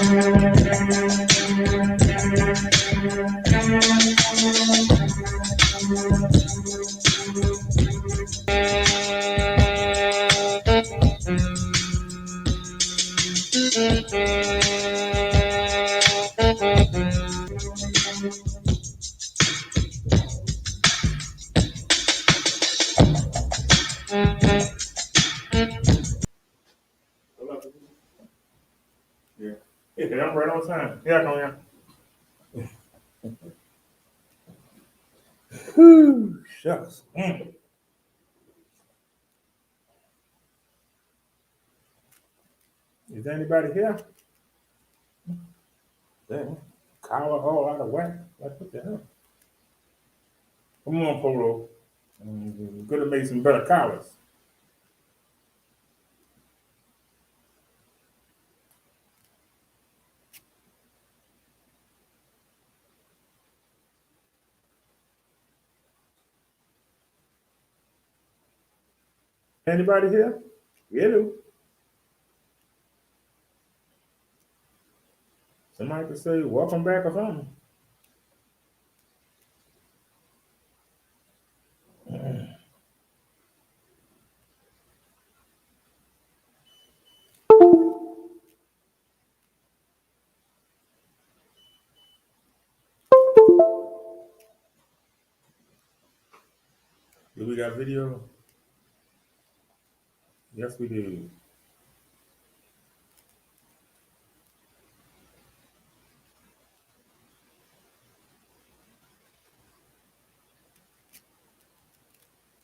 Yeah. Yeah, I'm right on time. Yeah, come here. Whew, shucks. Is anybody here? Damn. Collar all out of whack. Like, what the hell? Come on, Polo. Could have made some better collars. Anybody here? Yeah, do. Somebody could say, welcome back or something. Do we got video? Yes, we do.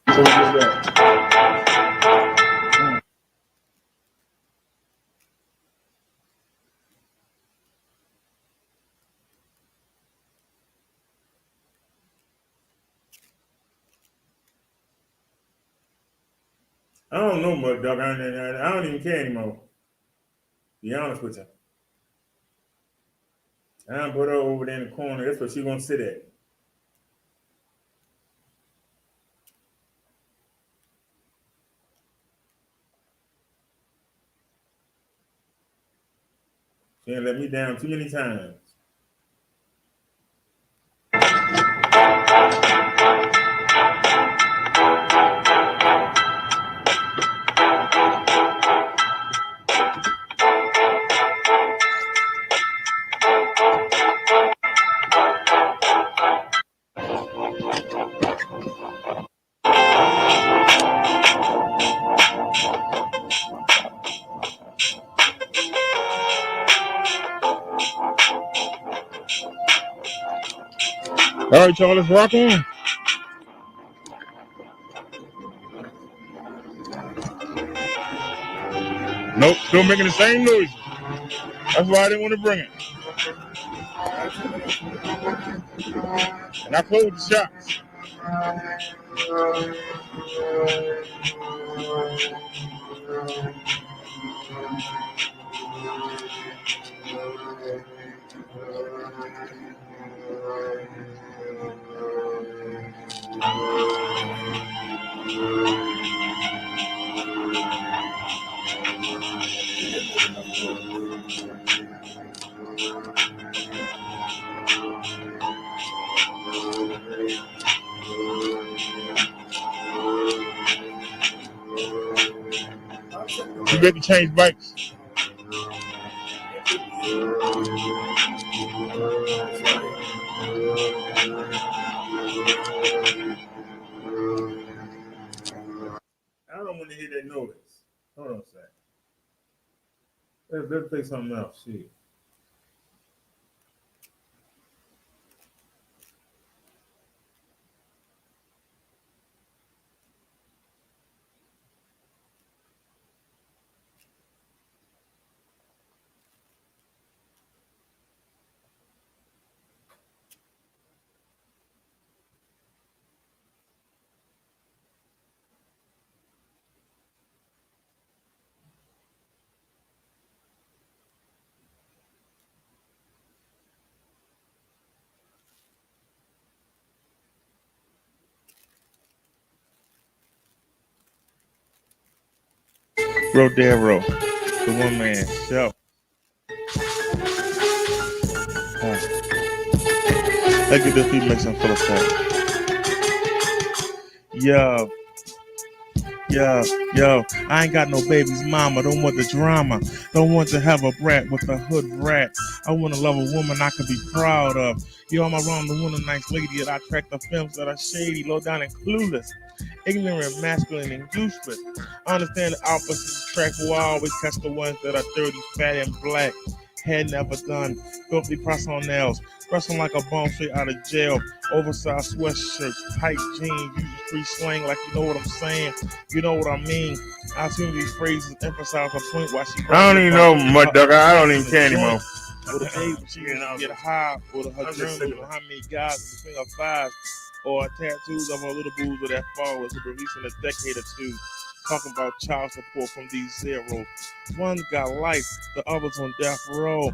So we did that. I don't know much, dog. I don't even care anymore. Be honest with you. I put her over there in the corner. That's where she gonna sit at. She ain't let me down too many times. All right, y'all, let's rock on. Nope, still making the same noise. That's why I didn't want to bring it. And I closed the shops. You better change bikes. I don't want to hear that noise. Hold on a sec. Let's play something else. Shit. Rodero, the one man show. Okay. Let's get this beat mix in full effect. Yo, yo, I ain't got no baby's mama. Don't want the drama. Don't want to have a brat with a hood rat. I want to love a woman I can be proud of. Yo, I'm around the one nice lady that I track the films that are shady, low down and clueless. Ignorant, masculine, and useless. I understand the opposites attract, will always catch the ones that are dirty, fat, and black. Head never done, filthy press on nails, pressing like a bum straight out of jail. Oversized sweatshirts, tight jeans, using free slang like you know what I'm saying. You know what I mean. I assume these phrases emphasize a point while she I don't bragging even about know Mud Duck. I don't even care anymore. with a baby, she You know, used to get high with her I'm just journals sick on of how many guys between her thighs or tattoos of her little boos or that followers who been released in a decade or two. Talking about child support from these zeros. One's got life, the other's on death row.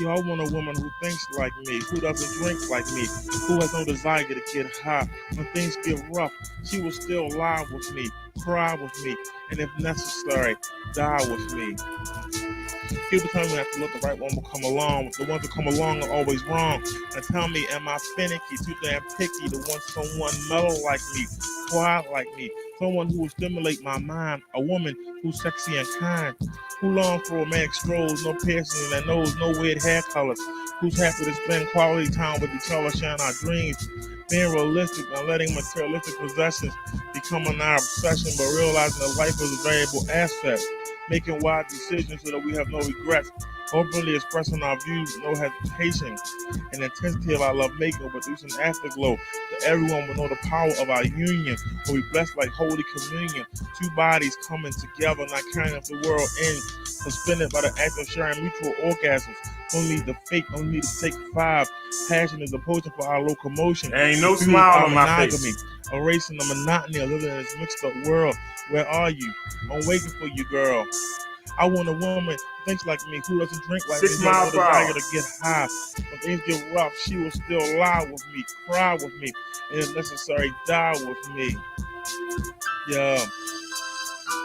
Yo, I want a woman who thinks like me, who doesn't drink like me, who has no desire to get high. When things get rough, she will still lie with me, cry with me, and if necessary, die with me. People tell me I have to let the right one will come along. The ones that come along are always wrong. And tell me, am I finicky, too damn picky to want someone mellow like me, quiet like me, someone who will stimulate my mind, a woman who's sexy and kind, who longs for romantic strolls, no piercings in their nose, no weird hair colors, who's happy to spend quality time with each other, sharing our dreams, being realistic and letting materialistic possessions become our obsession, but realizing that life is a variable asset, making wise decisions so that we have no regrets, openly expressing our views, no hesitation, and intensity of our love making, producing afterglow, that everyone will know the power of our union, will be blessed like Holy Communion, two bodies coming together, not carrying of the world in, suspended by the act of sharing mutual orgasms. No need to fake, no need to take five. Passion is a potion for our locomotion. there ain't no The fuel of smile our on my monogamy, face. erasing the monotony of living in this mixed up world. Where are you? I'm waiting for you, girl. I want a woman who thinks like me, who doesn't drink like me, 6 who has miles no per desire hour. to get high. When things get rough, she will still lie with me, cry with me, and if necessary, die with me. Yeah.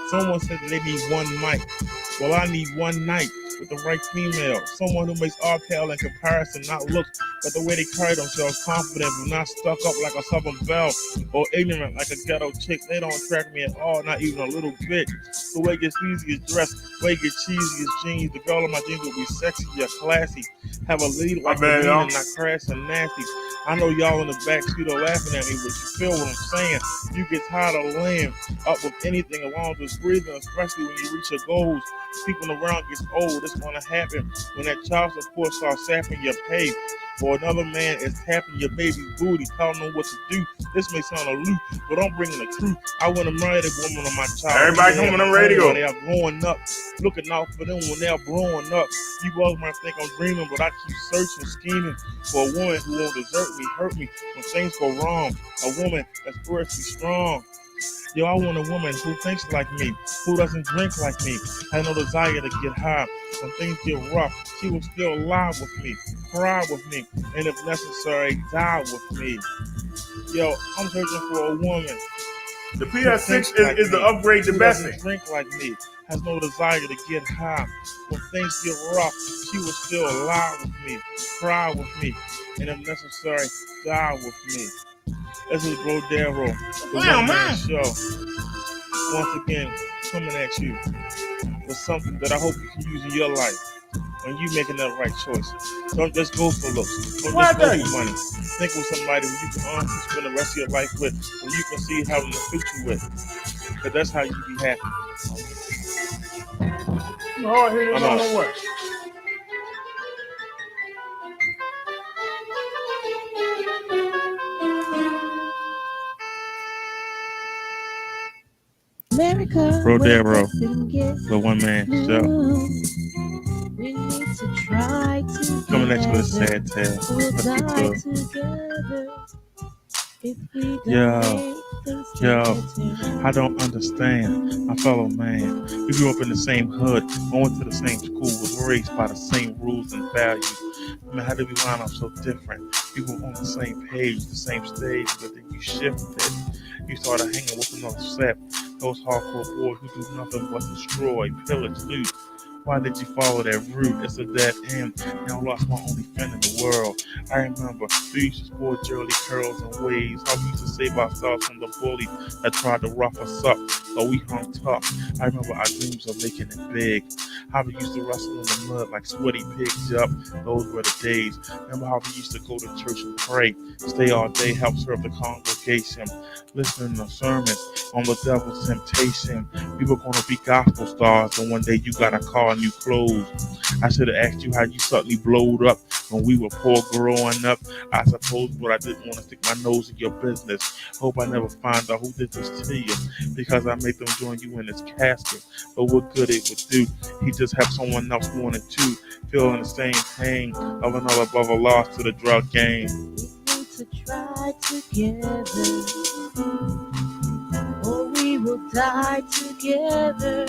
Someone said that they need one mic. Well, I need one night with the right female. Someone who makes all pale in comparison, not looks, but the way they carry themselves, confident, but not stuck up like a Southern belle or ignorant like a ghetto chick. They don't attract me at all, not even a little bit. The way get sleazy is dressed, the way get cheesy is jeans. The girl in my jeans will be sexy or classy. Have a lead My like a bad, mean y'all. and not crass and nasty. I know y'all in the back seat are laughing at me, but you feel what I'm saying. You get tired of laying up with anything as long as it's breathing, especially when you reach your goals. Sleeping around gets old. It's gonna happen when that child support starts sapping your pay. Or another man is tapping your baby's booty, telling them what to do. This may sound aloof, but I'm bringing the truth. I want to marry the woman of my child. Everybody They coming at on my home radio. while they are growing up, looking out for them when they're growing up. You girls might think I'm dreaming, but I keep searching, scheming for a woman who won't desert me, hurt me when things go wrong. A woman that's spiritually strong. Yo, I want a woman who thinks like me, who doesn't drink like me, has no desire to get high. When things get rough, she will still lie with me, cry with me, and if necessary, die with me. Yo, I'm searching for a woman The who thinks PS6 like is the me, upgrade to who Bessie. doesn't drink like me, has no desire to get high. When things get rough, she will still lie with me, cry with me, and if necessary, die with me. This is Brodero, the Wow, one man man. show. Once again, coming at you with something that I hope you can use in your life when you making that right choice. Don't just go for looks. Don't What I just tell go you? for money. Think with somebody who you can honestly spend the rest of your life with, who you can see having a future with. Because that's how you be happy. You hard headed, I'm don't out. know what. Brodero, the one man show. We need to try Coming at you with a together. sad tale. We'll Let's get die to it. together if we don't Yo, make things yo, better. I don't understand. My fellow man, we grew up in the same hood, went to the same school, was raised by the same rules and values. I mean, how did we line up so different? We were on the same page, the same stage, but then you shifted. You started hanging with another set. Those hardcore boys who do nothing but destroy, pillage, loot. Why did you follow that route? It's a dead end. Now I lost my only friend in the world. I remember we used to sport Jerry curls and waves. How we used to save ourselves from the bullies that tried to rough us up, but we hung tough. I remember our dreams of making it big. How we used to wrestle in the mud like sweaty pigs. Up, those were the days. Remember how we used to go to church and pray, stay all day, help serve the congregation, listening to sermons on the devil's temptation. We were gonna be gospel stars, and one day you got a car and new clothes. I should have asked you how you suddenly blowed up when we were poor growing up. I suppose, but I didn't want to stick my nose in your business. Hope I never find out who did this to you, because I made them join you in his casket. But what good it would do? He just have someone else wanting to feeling the same pain of another brother lost to the drug game. We need to try together, or we will die together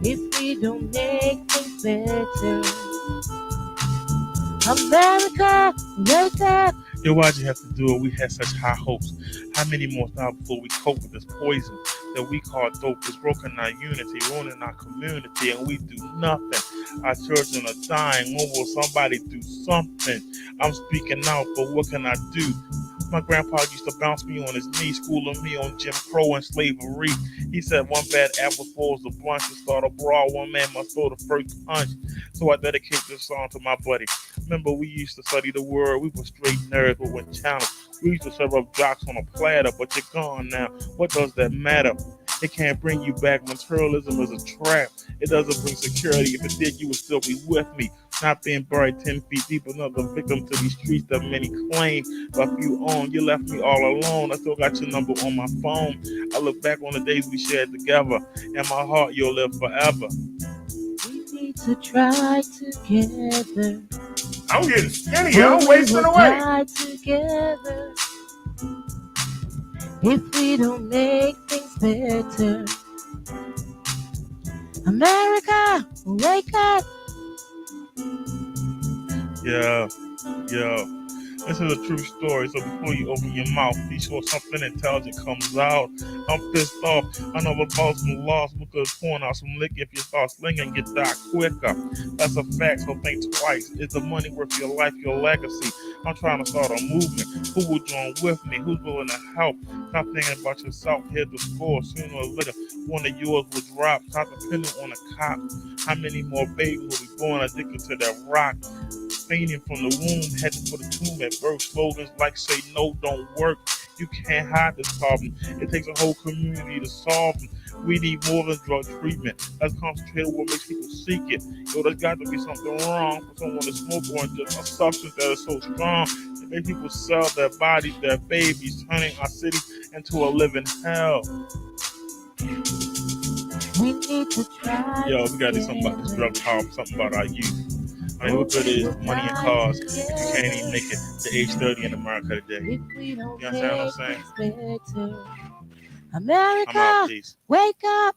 if we don't make things better. America, wake up! Yo, why'd you have to do it? We had such high hopes. How many more times before we cope with this poison that we call dope? It's broken our unity, ruining our community, and we do nothing. Our children are dying. When will somebody do something? I'm speaking out, but what can I do? My grandpa used to bounce me on his knee, schooling me on Jim Crow and slavery. He said one bad apple spoils the bunch. To start a brawl, one man must throw the first punch. So I dedicate this song to my buddy. Remember, we used to study the word. We were straight nerds, but when challenged, we used to serve up jocks on a platter. But you're gone now. What does that matter? It can't bring you back. Materialism is a trap. It doesn't bring security. If it did, you would still be with me. Not being buried 10 feet deep, another victim to these streets that many claim. But you own, you left me all alone. I still got your number on my phone. I look back on the days we shared together. In my heart, you'll live forever. We need to try together, I'm getting skinny. or I'm we wasting will away. die together if we don't make things better. America, wake up! Yeah. This is a true story, so before you open your mouth, be sure something intelligent comes out. I'm pissed off. I know the boss was lost because pouring out some liquor. If you start slinging, you die quicker. That's a fact, so think twice. Is the money worth your life, your legacy? I'm trying to start a movement. Who will join with me? Who's willing to help? Stop thinking about yourself. Hit the score. Sooner or later, one of yours will drop. Stop depending on a cop. How many more babies will be born addicted to that rock? Fainting from the womb, heading for the tomb at birth. Slogans like say no don't work. You can't hide this problem. It takes a whole community to solve them. We need more than drug treatment. Let's concentrate on what makes people seek it. Yo, there's got to be something wrong for someone to smoke on just a substance that is so strong. It makes people sell their bodies, their babies, turning our city into a living hell. We need to try. Yo, we gotta do something about this drug problem, something about our youth. I mean, what good is money and cars if you can't even make it to age 30 in America today? If we don't You understand what I'm make saying? things better. I'm America, out, peace. wake up!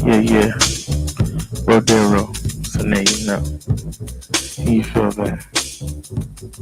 Yeah. Rodero. So now you know. You feel that?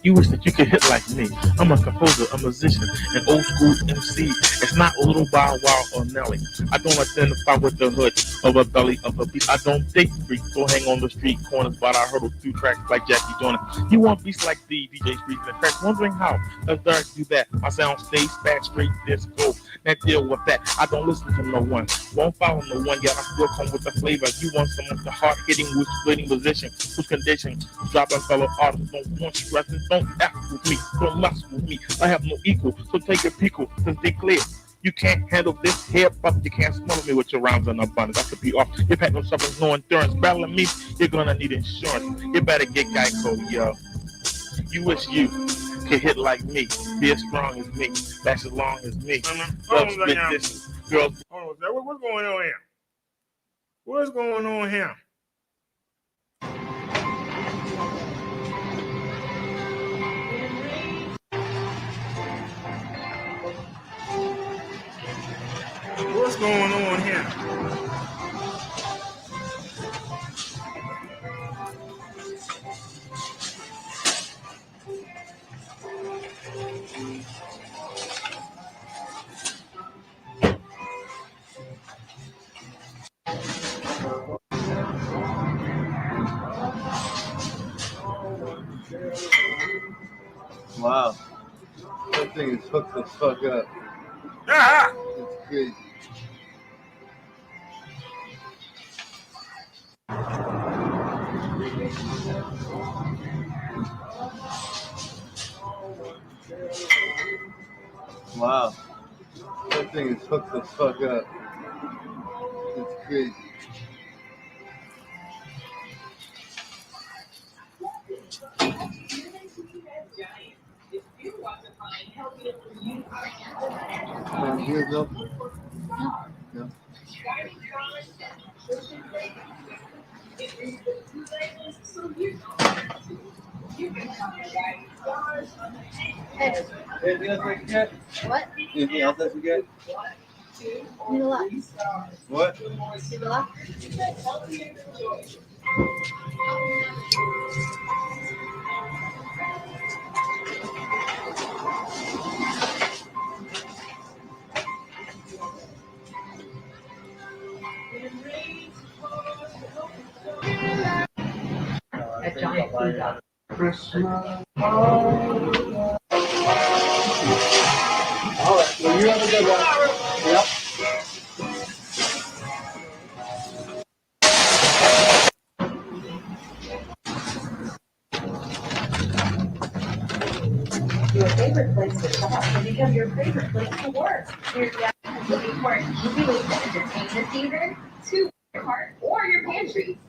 You wish that you could hit like me. I'm a composer, a musician, an old school MC. It's not Little Bow Wow or Nelly. I don't identify with the hood or the belly of a beast. I don't date freaks, don't hang on the street corners, but I hurdle through tracks like Jackie Joyner. You want beats like the DJ Streets and tracks, wondering how does Derek do that? My sound stays back straight disco. Now deal with that. I don't listen to no one, won't follow no one, yet I still come with the flavor. You want some of the hard hitting with splitting position, whose condition, drop a fellow artist, don't want you resting. Don't F with me, don't mess with me. I have no equal, so take your pickle, since they clear. You can't handle this here, but you can't smother me with your rounds in abundance. I could be off. You've had no suffering, no endurance. Battling me, you're gonna need insurance. You better get Geico, yo. You wish you could hit like me, be as strong as me, last as long as me. Love spit dishes, girls. What's going on here? What's going on here? What's what's going on here. Wow. That thing is hooked the fuck up. Ah! It's crazy. Wow. That thing is hooked the fuck up. It's crazy. Here's up. Yeah. Anything else I can get? What? Anything else I can get? Need a lot. What? Need a lot. A giant food dog. Christmas. All right. Well, you have a good one. Yep. Your favorite place to shop can become your favorite place to work. Here's looking for an easy way to entertain this season? To your cart or your pantry.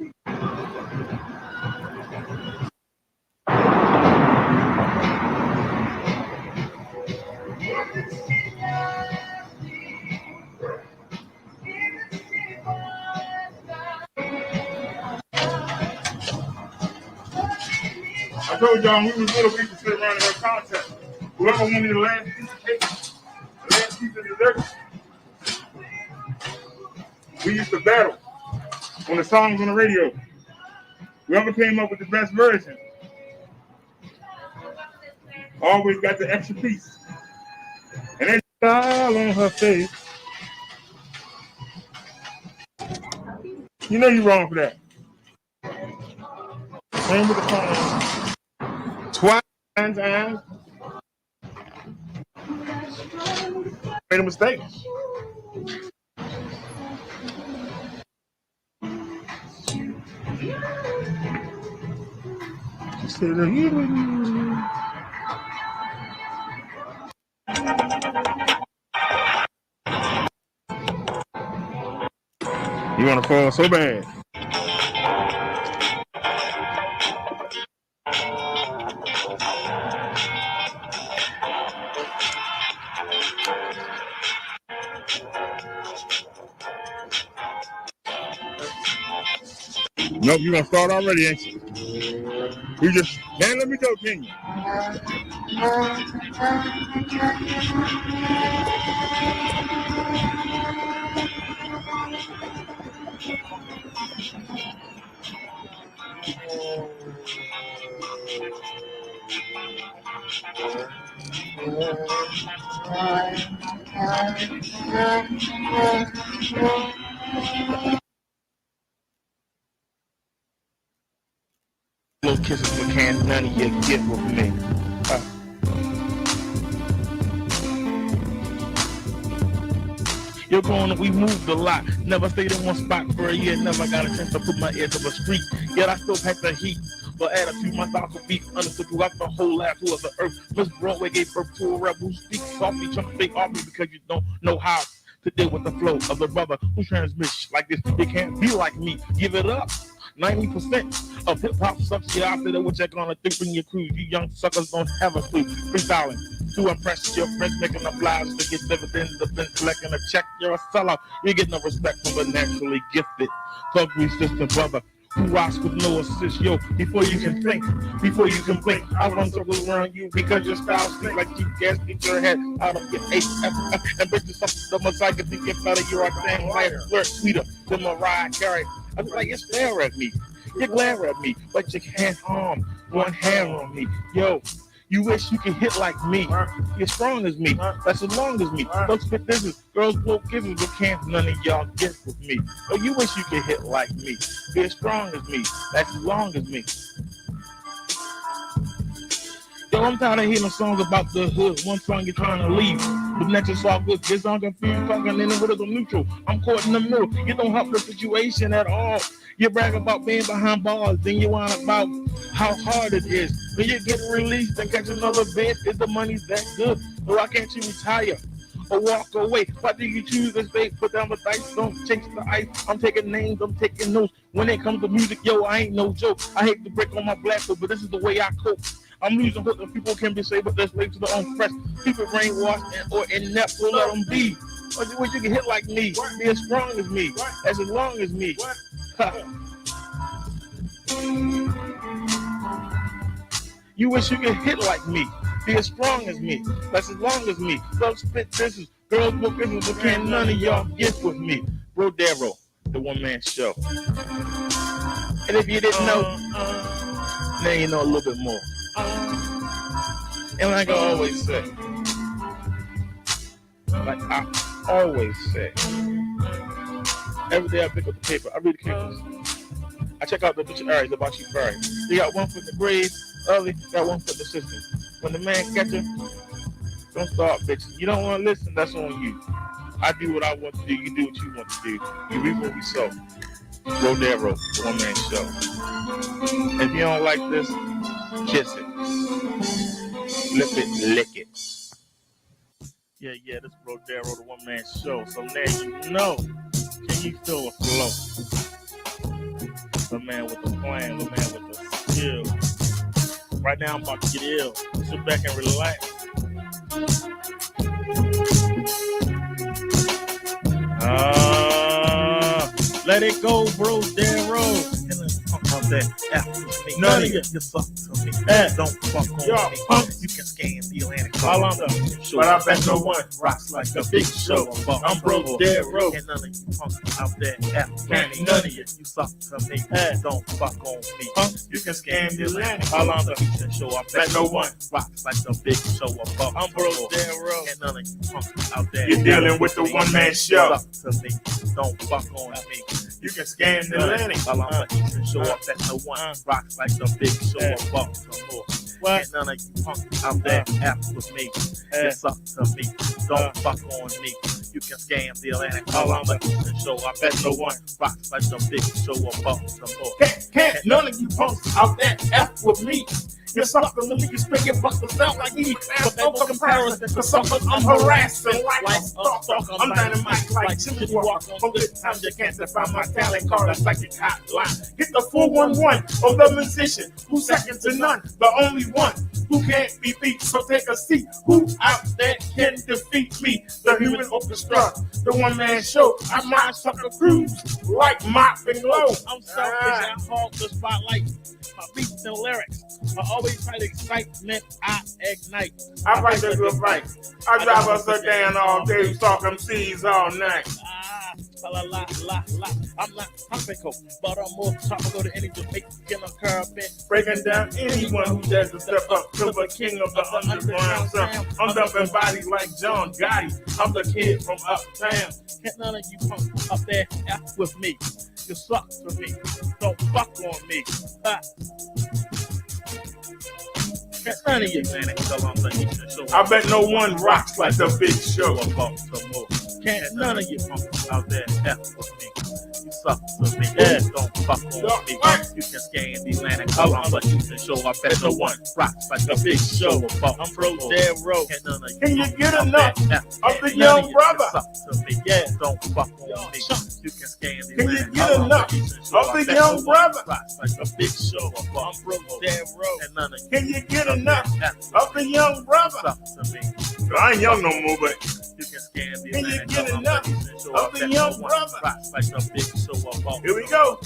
I told y'all we was little we could sit around and have contest. Whoever wanted the last piece of cake, the last piece of dessert, we used to battle on the songs on the radio. Whoever came up with the best version always got the extra piece. And that smile on her face. You know you're wrong for that. Same with the phone. Twice. Made a mistake. She said, you want to fall so bad. Nope, you're gonna start already, ain't you? You just man, let me go, can you? Little kisses for can't none of you get with me. You're going, we moved a lot. Never stayed in one spot for a year. Never got a chance to put my ear to the street. Yet I still pack the heat. But attitude, my thoughts will be understood throughout the whole last tour of the earth. Miss Broadway gave birth to a rebel who speaks softly, trying to fake off me because you don't know how to deal with the flow of the brother who transmits like this. You can't be like me. Give it up. 90% of hip-hop sucks you out there. What you're gonna think when you cruise. You young suckers don't have a clue. Freestyling to impress your friends, making up lives to get dividends, then collecting a check. You're a sellout. You get no respect from the naturally gifted. Club resistant brother who rocks with no assist, yo. Before you can think, before you can blink, I run circles around you because your style stinks like cheap gas. Get your head out of your AF and bitch yourself to the mosaic to get better. You're a damn life flirt sweeter than Mariah Carey. I was like, you stare at me, you glare at me, but you can't harm one hand on me, yo. You wish you could hit like me. You're strong as me. That's as long as me. Don't spit this is girls blow kisses, but can't none of y'all get with me. Oh, you wish you could hit like me. Be as strong as me. That's as long as me. Yo, I'm tired of hearing songs about the hood. One song you're trying to leave. The next is all good. This song confused, talking in the middle of neutral. I'm caught in the middle. You don't help the situation at all. You brag about being behind bars, then you whine about how hard it is. When you get released and catch another bid, is the money that good? Or why can't you retire or walk away? Why do you choose to stay? Put down the dice, don't chase the ice. I'm taking names, I'm taking notes. When it comes to music, yo, I ain't no joke. I hate to break on my blackboard, but this is the way I cope. I'm losing hope that people can be saved, but they're slaves to their own press. People brainwashed or inept, so let them be. Or you can hit like me, be as strong as me, as long as me. You wish you could hit like me, be as strong as me, that's as long as me. Don't spit this is girls book business, but can't none of y'all get with me. Rodero, the one-man show. And if you didn't know, now you know a little bit more. And like I always say, every day I pick up the paper, I read the papers. I check out the obituaries about you buried. You got one for the grave, early, got one for the system. When the man catch you, don't start bitching. You don't want to listen, that's on you. I do what I want to do, you do what you want to do. You reap what we sow. Rodero, the one-man show. If you don't like this, kiss it. Lip it, lick it. Yeah, this is Rodero, the one-man show. So now you know. Can you feel the flow? The man with the plan, the man with the skill. Right now I'm about to get ill. Sit back and relax. Let it go, Rodero. And then punk out that after me. None of you suck to me. Don't fuck on me. Punk. You can scan the Atlantic. All I'm the show. But I bet no one rocks like the big show. I'm Rodero. And none of you punk out there after me. None of you suck to me. Don't fuck on me. Punk. You can scan the Atlantic. All I'm the show. I bet no one rocks like the big show. I'm Rodero. And none of you punk out there. You're dealing with the one-man show. Suck to me. Don't fuck on me. You can scan the Atlantic. All I'm the show. I bet no one rocks like the big show. Baltimore. What? None of you punk out there after with me. It's up to me. Don't fuck on me. You can scam the Atlantic. All I'm the show. I bet no one rocks like the big show of Baltimore. Can't none of you punks out there F with me. You suck the you spit your buckle sound like me. But no comparison to suckers I'm harassing like a stalker. I'm dynamite like Jimmy Walker. From good times you can't define my talent card. That's like a hot line. Get the 411 of the musician who's second to none. The only one who can't be beat. So take a seat. Who out there can defeat me? The human orchestra, the one-man show. I might sucker cruise like Mop and Glow. I'm selfish, I hog the spotlight. My beats and lyrics. I always try to excitement, I ignite. I write the good fight. I drive us a down all day, stalk them seas all night. La la la la. I'm not topical, but I'm more topical than any Jamaican carpet. Breaking down anyone who dares to step up to the king of the underground sound. I'm dumping bodies like John Gotti. I'm the kid from uptown. Can't none of you punk up there F with me. You suck for me. Don't fuck on me. Can't none of you, man. I bet no one rocks like the big show. Can't none of you punk out there F with me. You suck for me. Don't fuck on me. You can scan the Atlantic. How I'm but you can show. I bet no one rocks like the big show. I'm Rodero. Can you get enough of the young brother? Suck to me. Yeah, don't fuck on me. You can scan the Can you get enough of the young brother? Rocks like the big show. I'm Rodero. Can you get enough of the young brother? Suck to me. I ain't young no more, but you can scan the can you get enough of the young brother? Rocks like the big show. Here we go.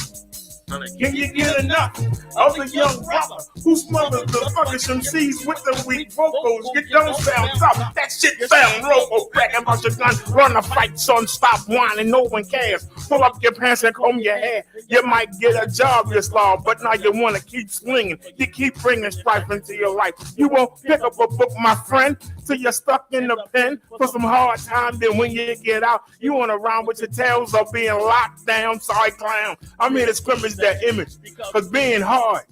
Can you get enough of the young brother who smothers the fucking MCs with the weak vocals? You don't sound tough. That shit sound robo. Back and bust your gun. Run the fight, son. Stop whining. No one cares. Pull up your pants and comb your hair. You might get a job this long, but now you want to keep swinging. You keep bringing strife into your life. You won't pick up a book, my friend, till you're stuck in the pen for some hard time. Then when you get out, you want to rhyme with your tails of being locked down. Sorry, clown. I'm here to scrimmage that image. Because being hard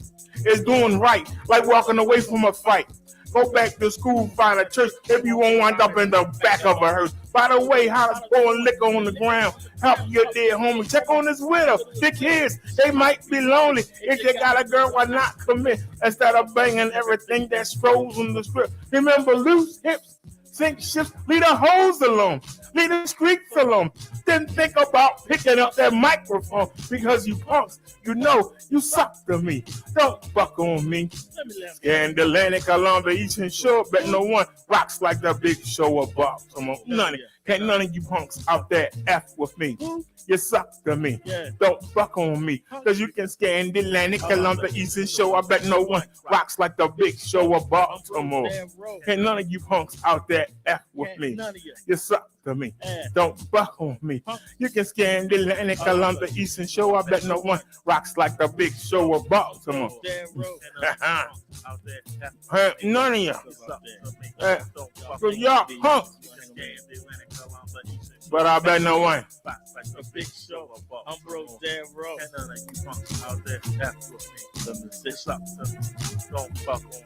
is doing right, like walking away from a fight. Go back to school, find a church if you won't wind up in the back of a hearse. By the way, how to pour liquor on the ground. Help your dead homie. Check on his widow. The kids, they might be lonely. If you got a girl, why not commit? Instead of banging everything that strolls on the strip. Remember, loose hips, sink ships, leave the hoes alone. Leave the streets alone. Then think about picking up that microphone because you punks, you know, you suck to me. Don't fuck on me. Scandalanic along the eastern shore, bet no one rocks like the big show above. Come on, can't none of you punks out there F with me. You suck to me. Don't fuck on me. Cause you can Scandalanic along the eastern shore. I bet no one rocks like the big show of Baltimore. Can't none of you punks out there F with me. You suck to me. Don't fuck on me. You can Scandalanic along the eastern shore. I bet no one rocks like the big show of Baltimore. None of y'all. Cause y'all punks. But I bet no one. A big show. I'm broke, damn road. And none of you punks out there F with me. Don't fuck on me.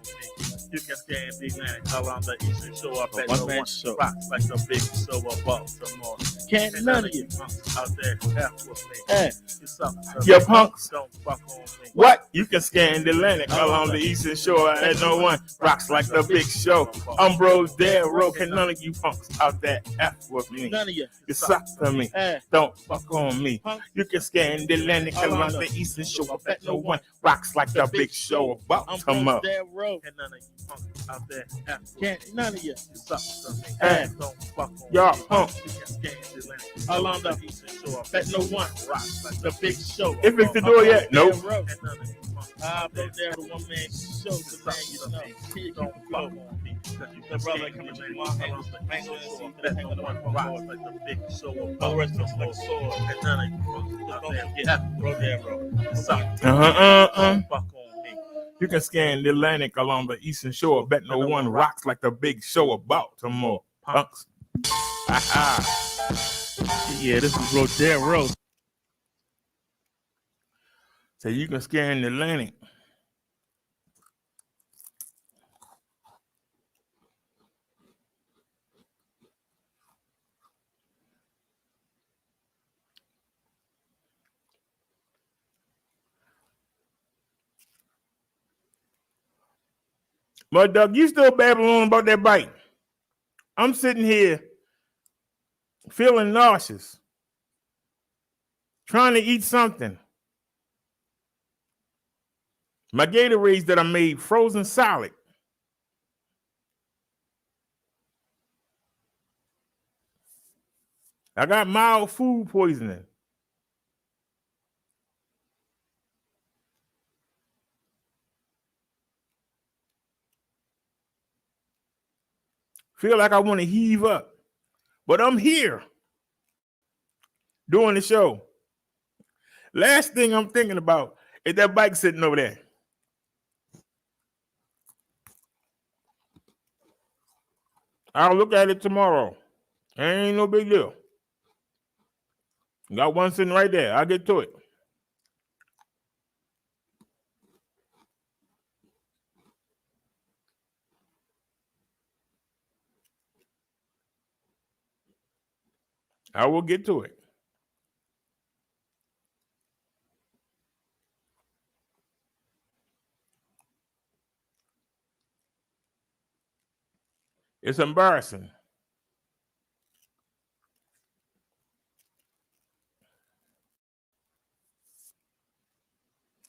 You can stand big man and on the eastern shore. I bet no one rocks like the big show of Baltimore. Can't none of you punks out there F with me. Your punks. Don't fuck on me. What? You can scan the Atlantic along the eastern shore, and no one rocks like the big show. Umbros, dead road, can none of you punks out there F with me. None of you. You suck to me. Don't fuck on me. You can scan the Atlantic along the eastern shore. I bet no one rocks like the big show of Baltimore. And none of you punks out there F with me. Can't none of you. Suck to me. Don't fuck on me. Y'all punks. You can scan the Atlantic along the eastern shore. I bet no one rocks like the big show. If it's the door yet, nope. And none of you punks. I've been there to one man show the man, you know. Don't fuck on me. The brother coming to my house, the angle and bet no one rocks like the big show of Baltimore. Like sword. And none of you punks out there get bro there, bro. Suck. Don't fuck on me. You can scan the Atlantic along the eastern shore. Bet no one rocks like the big show of Baltimore. Punks. Yeah, this is Rodeo Road. So you can scan the Atlantic. But Doug, you still babbling about that bite. I'm sitting here feeling nauseous, trying to eat something. My Gatorades that I made frozen solid. I got mild food poisoning. Feel like I want to heave up, but I'm here doing the show. Last thing I'm thinking about is that bike sitting over there. I'll look at it tomorrow. Ain't no big deal. Got one sitting right there. I'll get to it. I will get to it. It's embarrassing.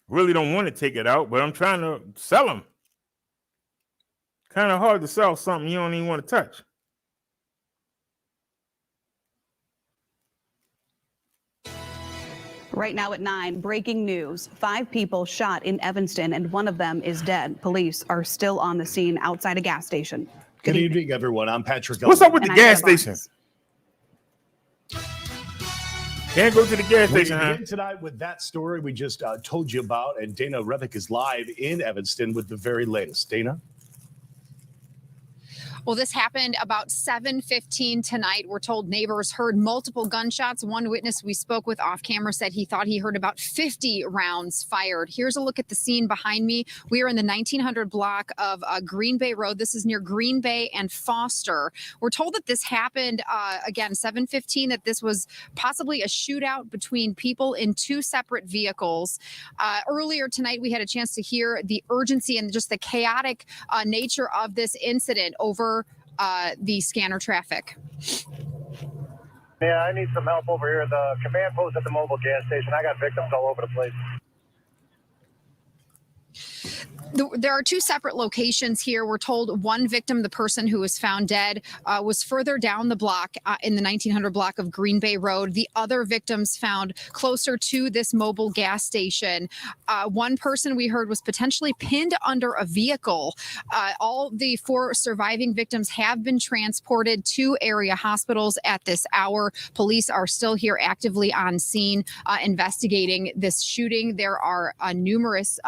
Really don't want to take it out, but I'm trying to sell them. Kind of hard to sell something you don't even want to touch. Right now at 9, breaking news. 5 people shot in Evanston, and one of them is dead. Police are still on the scene outside a gas station. Good evening, everyone. I'm Patrick. What's up with the And gas I'm station? Can't go to the gas We station, huh? begin tonight with that story we just told you about, and Dana Revick is live in Evanston with the very latest. Dana? Well, this happened about 7:15 tonight. We're told neighbors heard multiple gunshots. One witness we spoke with off camera said he thought he heard about 50 rounds fired. Here's a look at the scene behind me. We are in the 1900 block of Green Bay Road. This is near Green Bay and Foster. We're told that this happened, again, 7:15, that this was possibly a shootout between people in 2 separate vehicles. Earlier tonight, we had a chance to hear the urgency and just the chaotic nature of this incident over the scanner traffic. Yeah, I need some help over here. The command post at the mobile gas station. I got victims all over the place. There are 2 separate locations here. We're told one victim, the person who was found dead, was further down the block in the 1900 block of Green Bay Road. The other victims found closer to this mobile gas station. One person we heard was potentially pinned under a vehicle. All the 4 surviving victims have been transported to area hospitals at this hour. Police are still here actively on scene investigating this shooting. There are numerous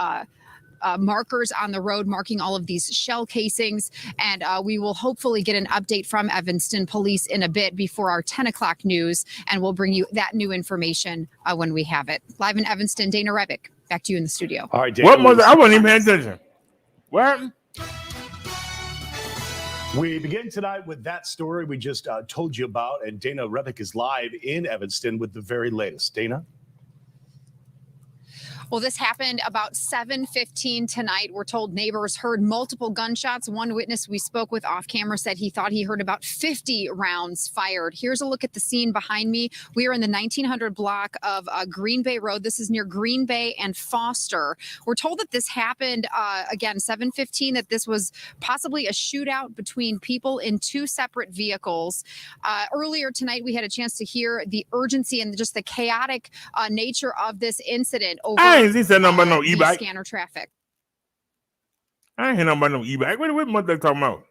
markers on the road marking all of these shell casings. And we will hopefully get an update from Evanston Police in a bit before our 10 o'clock news. And we'll bring you that new information when we have it. Live in Evanston, Dana Revick. Back to you in the studio. All right, Dana. What was I wasn't even paying attention. What happened? We begin tonight with that story we just told you about, and Dana Revick is live in Evanston with the very latest. Dana? Well, this happened about 7:15 tonight. We're told neighbors heard multiple gunshots. One witness we spoke with off camera said he thought he heard about 50 rounds fired. Here's a look at the scene behind me. We are in the 1900 block of Green Bay Road. This is near Green Bay and Foster. We're told that this happened, again, 7:15, that this was possibly a shootout between people in 2 separate vehicles. Earlier tonight, we had a chance to hear the urgency and just the chaotic nature of this incident over He said nothing about no e-bike. Scanner traffic. I ain't hear nothing about no e-bike. What mother talking about?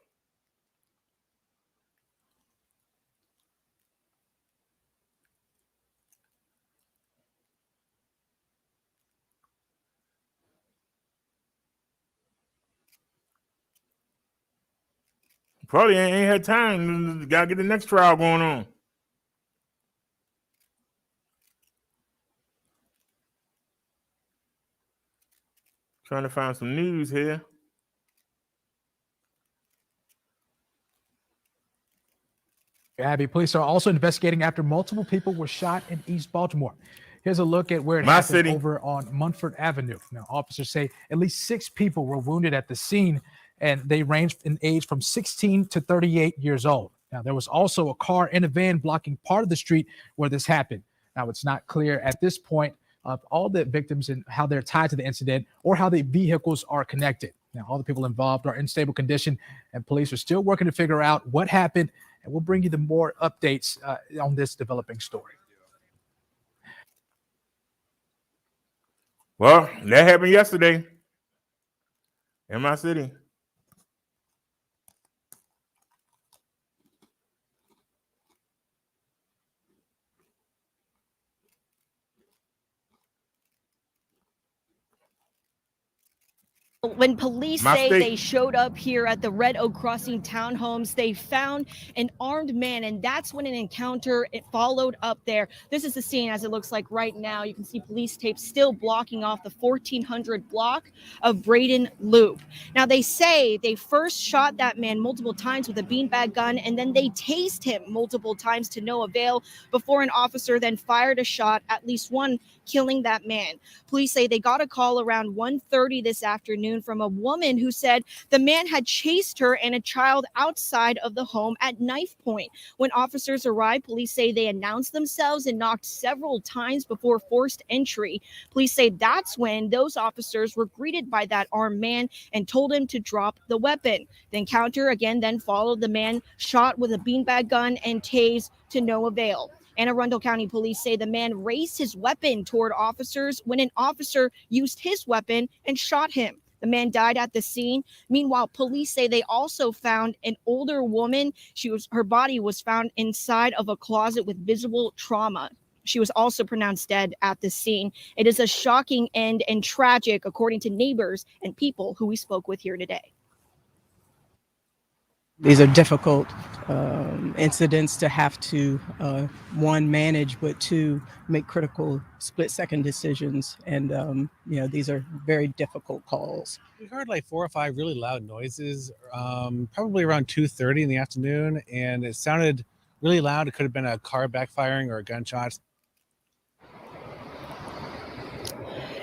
Probably ain't had time. Gotta get the next trial going on. Trying to find some news here. Abby, police are also investigating after multiple people were shot in East Baltimore. Here's a look at where it happened over on Munford Avenue. Now, officers say at least 6 people were wounded at the scene, and they ranged in age from 16 to 38 years old. Now, there was also a car and a van blocking part of the street where this happened. Now, it's not clear at this point of all the victims and how they're tied to the incident or how the vehicles are connected. Now, all the people involved are in stable condition, and police are still working to figure out what happened, and we'll bring you the more updates on this developing story. Well, that happened yesterday in my city. When police say they showed up here at the Red Oak Crossing townhomes, they found an armed man, and that's when an encounter followed up there. This is the scene as it looks like right now. You can see police tape still blocking off the 1400 block of Braden Loop. Now, they say they first shot that man multiple times with a beanbag gun, and then they tased him multiple times to no avail before an officer then fired a shot, at least one, killing that man. Police say they got a call around 1:30 this afternoon afternoon from a woman who said the man had chased her and a child outside of the home at knife point. When officers arrived, police say they announced themselves and knocked several times before forced entry. Police say that's when those officers were greeted by that armed man and told him to drop the weapon. The encounter again then followed. The man shot with a beanbag gun and tased to no avail. Anne Arundel County Police say the man raised his weapon toward officers when an officer used his weapon and shot him. The man died at the scene. Meanwhile, police say they also found an older woman. Her body was found inside of a closet with visible trauma. She was also pronounced dead at the scene. It is a shocking end and tragic, according to neighbors and people who we spoke with here today. These are difficult incidents to have to, one, manage, but two, make critical split-second decisions. And, these are very difficult calls. We heard like 4 or 5 really loud noises, probably around 2:30 in the afternoon, and it sounded really loud. It could have been a car backfiring or a gunshot.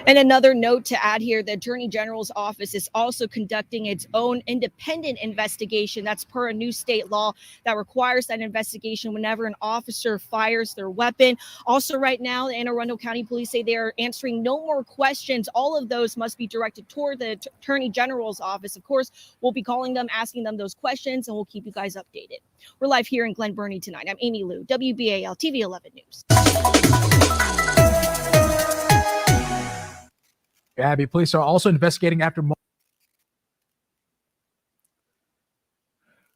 And another note to add here, the Attorney General's office is also conducting its own independent investigation. That's per a new state law that requires that investigation whenever an officer fires their weapon. Also right now, the Anne Arundel County Police say they are answering no more questions. All of those must be directed toward the Attorney General's office. Of course, we'll be calling them, asking them those questions, and we'll keep you guys updated. We're live here in Glen Burnie tonight. I'm Amy Lou, WBAL TV 11 News. Abby, police are also investigating after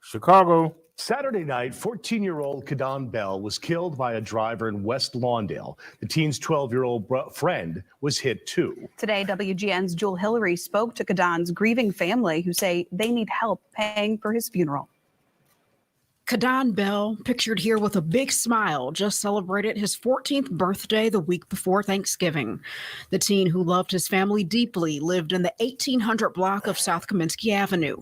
Chicago. Saturday night, 14-year-old Kadon Bell was killed by a driver in West Lawndale. The teen's 12-year-old friend was hit too. Today, WGN's Jewel Hillary spoke to Kadon's grieving family who say they need help paying for his funeral. Kadon Bell, pictured here with a big smile, just celebrated his 14th birthday the week before Thanksgiving. The teen who loved his family deeply lived in the 1800 block of South Kaminsky Avenue.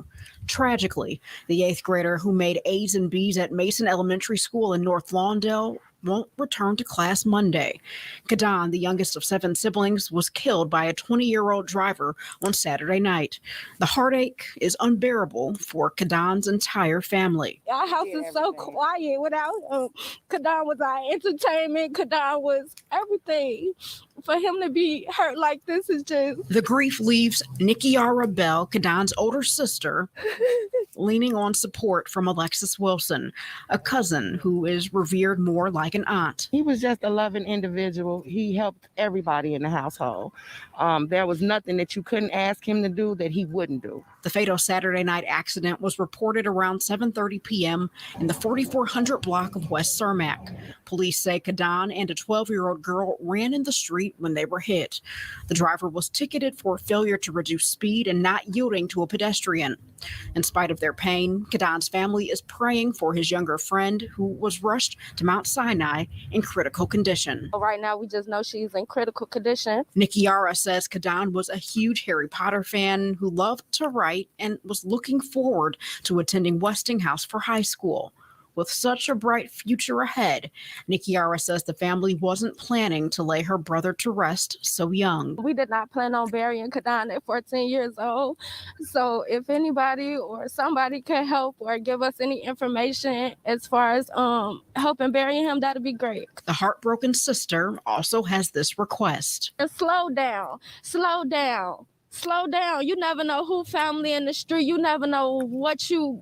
Tragically, the 8th grader who made A's and B's at Mason Elementary School in North Lawndale won't return to class Monday. Kadon, the youngest of 7 siblings, was killed by a 20-year-old driver on Saturday night. The heartache is unbearable for Kadon's entire family. Our house is so quiet without Kadon was our entertainment. Kadon was everything. For him to be hurt like this is just... The grief leaves Nikiara Bell, Kadon's older sister, leaning on support from Alexis Wilson, a cousin who is revered more like an aunt. He was just a loving individual. He helped everybody in the household. There was nothing that you couldn't ask him to do that he wouldn't do. The fatal Saturday night accident was reported around 7:30 p.m. in the 4400 block of West Cermak. Police say Kadon and a 12-year-old girl ran in the street when they were hit. The driver was ticketed for failure to reduce speed and not yielding to a pedestrian. In spite of their pain, Kadon's family is praying for his younger friend who was rushed to Mount Sinai in critical condition. Right now, we just know she's in critical condition. Nikiara says Kadon was a huge Harry Potter fan who loved to write and was looking forward to attending Westinghouse for high school. With such a bright future ahead, Nikiara says the family wasn't planning to lay her brother to rest so young. We did not plan on burying Kadon at 14 years old. So if anybody or somebody can help or give us any information as far as helping bury him, that'd be great. The heartbroken sister also has this request. Slow down. Slow down. Slow down. You never know who family in the street. You never know what you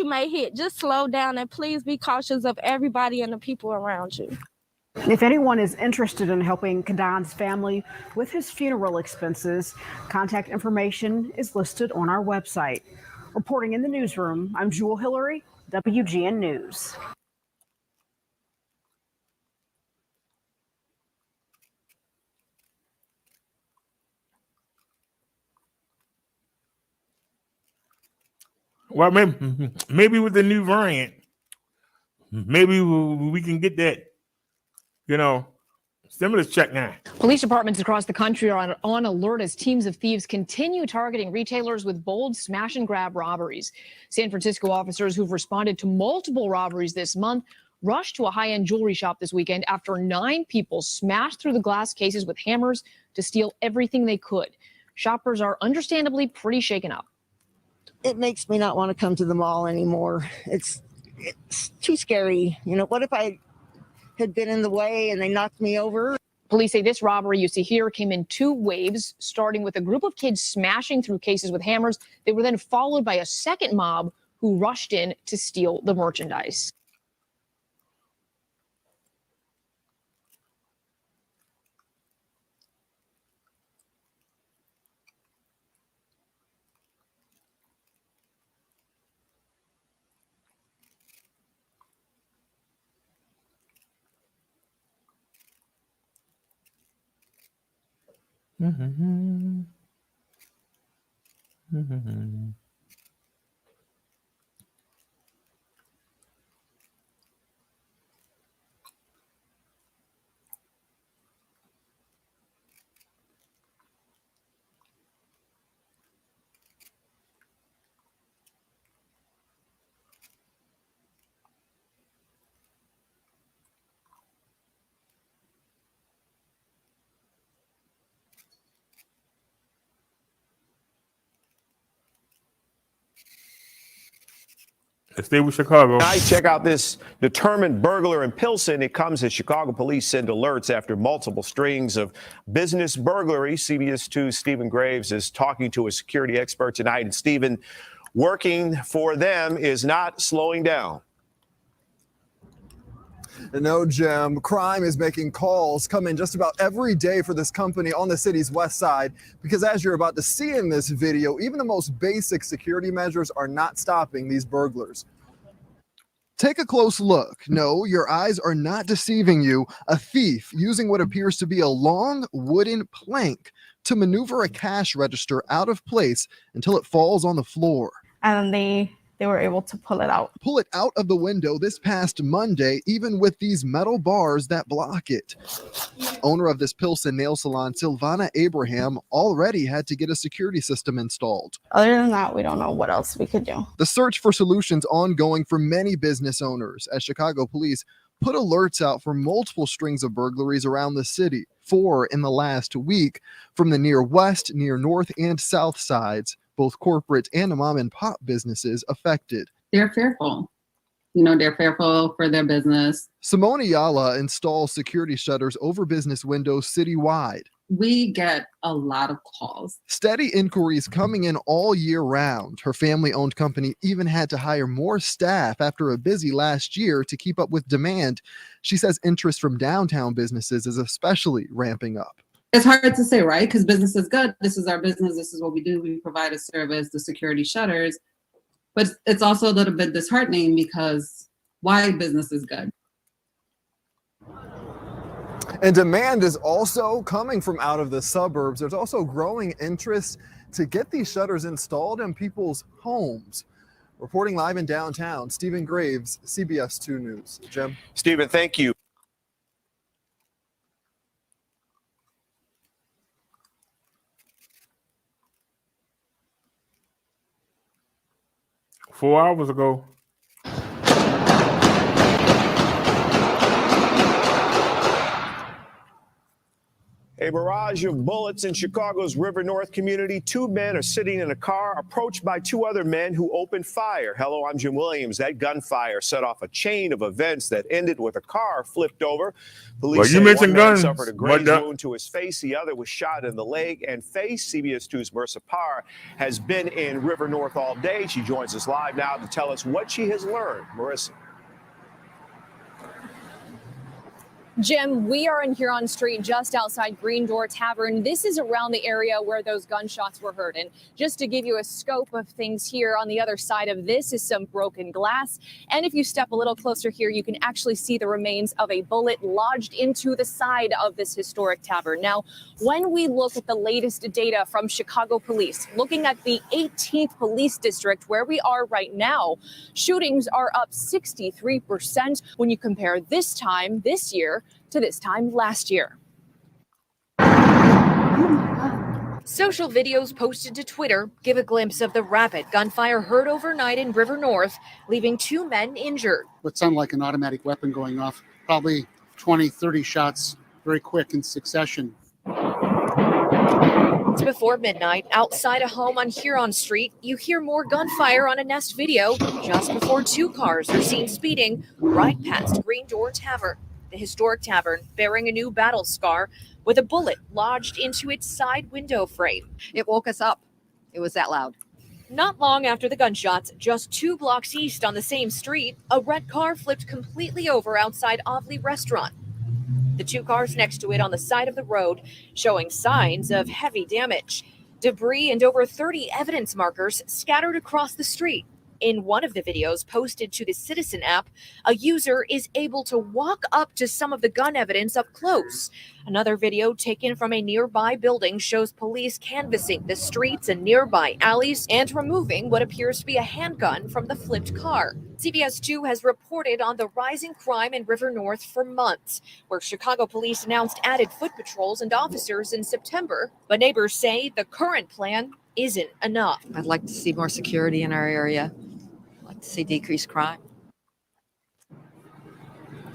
may hit. Just slow down and please be cautious of everybody and the people around you. If anyone is interested in helping Kadon's family with his funeral expenses, contact information is listed on our website. Reporting in the newsroom, I'm Jewel Hillary, WGN News. Well, maybe with the new variant, maybe we can get that, stimulus check now. Police departments across the country are on alert as teams of thieves continue targeting retailers with bold smash and grab robberies. San Francisco officers who've responded to multiple robberies this month rushed to a high-end jewelry shop this weekend after 9 people smashed through the glass cases with hammers to steal everything they could. shoppers are understandably pretty shaken up. It makes me not want to come to the mall anymore. It's too scary. You know, what if I had been in the way and they knocked me over? Police say this robbery you see here came in 2 waves, starting with a group of kids smashing through cases with hammers. They were then followed by a second mob who rushed in to steal the merchandise. Let's stay with Chicago. Tonight, check out this determined burglar in Pilsen. It comes as Chicago police send alerts after multiple strings of business burglary. CBS 2's Stephen Graves is talking to a security expert tonight. And Stephen, working for them is not slowing down. No, Jim, crime is making calls come in just about every day for this company on the city's west side, because as you're about to see in this video, even the most basic security measures are not stopping these burglars. Take a close look. No, your eyes are not deceiving you. A thief using what appears to be a long wooden plank to maneuver a cash register out of place until it falls on the floor. And they were able to pull it out. Pull it out of the window this past Monday, even with these metal bars that block it. Owner of this Pilsen nail salon, Silvana Abraham, already had to get a security system installed. Other than that, we don't know what else we could do. The search for solutions ongoing for many business owners as Chicago police put alerts out for multiple strings of burglaries around the city, 4 in the last week, from the near west, near north, and south sides. Both corporate and mom and pop businesses affected. They're fearful. You know, they're fearful for their business. Simone Ayala installs security shutters over business windows citywide. We get a lot of calls. Steady inquiries coming in all year round. Her family-owned company even had to hire more staff after a busy last year to keep up with demand. She says interest from downtown businesses is especially ramping up. It's hard to say, right? Because business is good. This is our business. This is what we do. We provide a service, the security shutters. But it's also a little bit disheartening because why business is good. And demand is also coming from out of the suburbs. There's also growing interest to get these shutters installed in people's homes. Reporting live in downtown, Stephen Graves, CBS 2 News. Jim? Stephen, thank you. Four hours ago. A barrage of bullets in Chicago's River North community. 2 men are sitting in a car approached by 2 other men who opened fire. Hello, I'm Jim Williams. That gunfire set off a chain of events that ended with a car flipped over. Police say one man suffered a graze wound to his face. The other was shot in the leg and face. CBS 2's Marsha has been in River North all day. She joins us live now to tell us what she has learned. Marissa. Jim, we are in Huron Street just outside Green Door Tavern. This is around the area where those gunshots were heard. And just to give you a scope of things here, on the other side of this is some broken glass. And if you step a little closer here, you can actually see the remains of a bullet lodged into the side of this historic tavern. Now, when we look at the latest data from Chicago police, looking at the 18th police district where we are right now, shootings are up 63% when you compare this time this year to this time last year. Social videos posted to Twitter give a glimpse of the rapid gunfire heard overnight in River North, leaving 2 men injured. What sounded like an automatic weapon going off, probably 20, 30 shots very quick in succession. It's before midnight. Outside a home on Huron Street, you hear more gunfire on a Nest video just before two cars are seen speeding right past Green Door Tavern, the historic tavern bearing a new battle scar with a bullet lodged into its side window frame. It woke us up. It was that loud. Not long after the gunshots, just 2 blocks east on the same street, a red car flipped completely over outside Oddly Restaurant. The 2 cars next to it on the side of the road showing signs of heavy damage. Debris and over 30 evidence markers scattered across the street. In one of the videos posted to the Citizen app, a user is able to walk up to some of the gun evidence up close. Another video taken from a nearby building shows police canvassing the streets and nearby alleys and removing what appears to be a handgun from the flipped car. CBS 2 has reported on the rising crime in River North for months, where Chicago police announced added foot patrols and officers in September. But neighbors say the current plan isn't enough. I'd like to see more security in our area. I'd like to see decreased crime.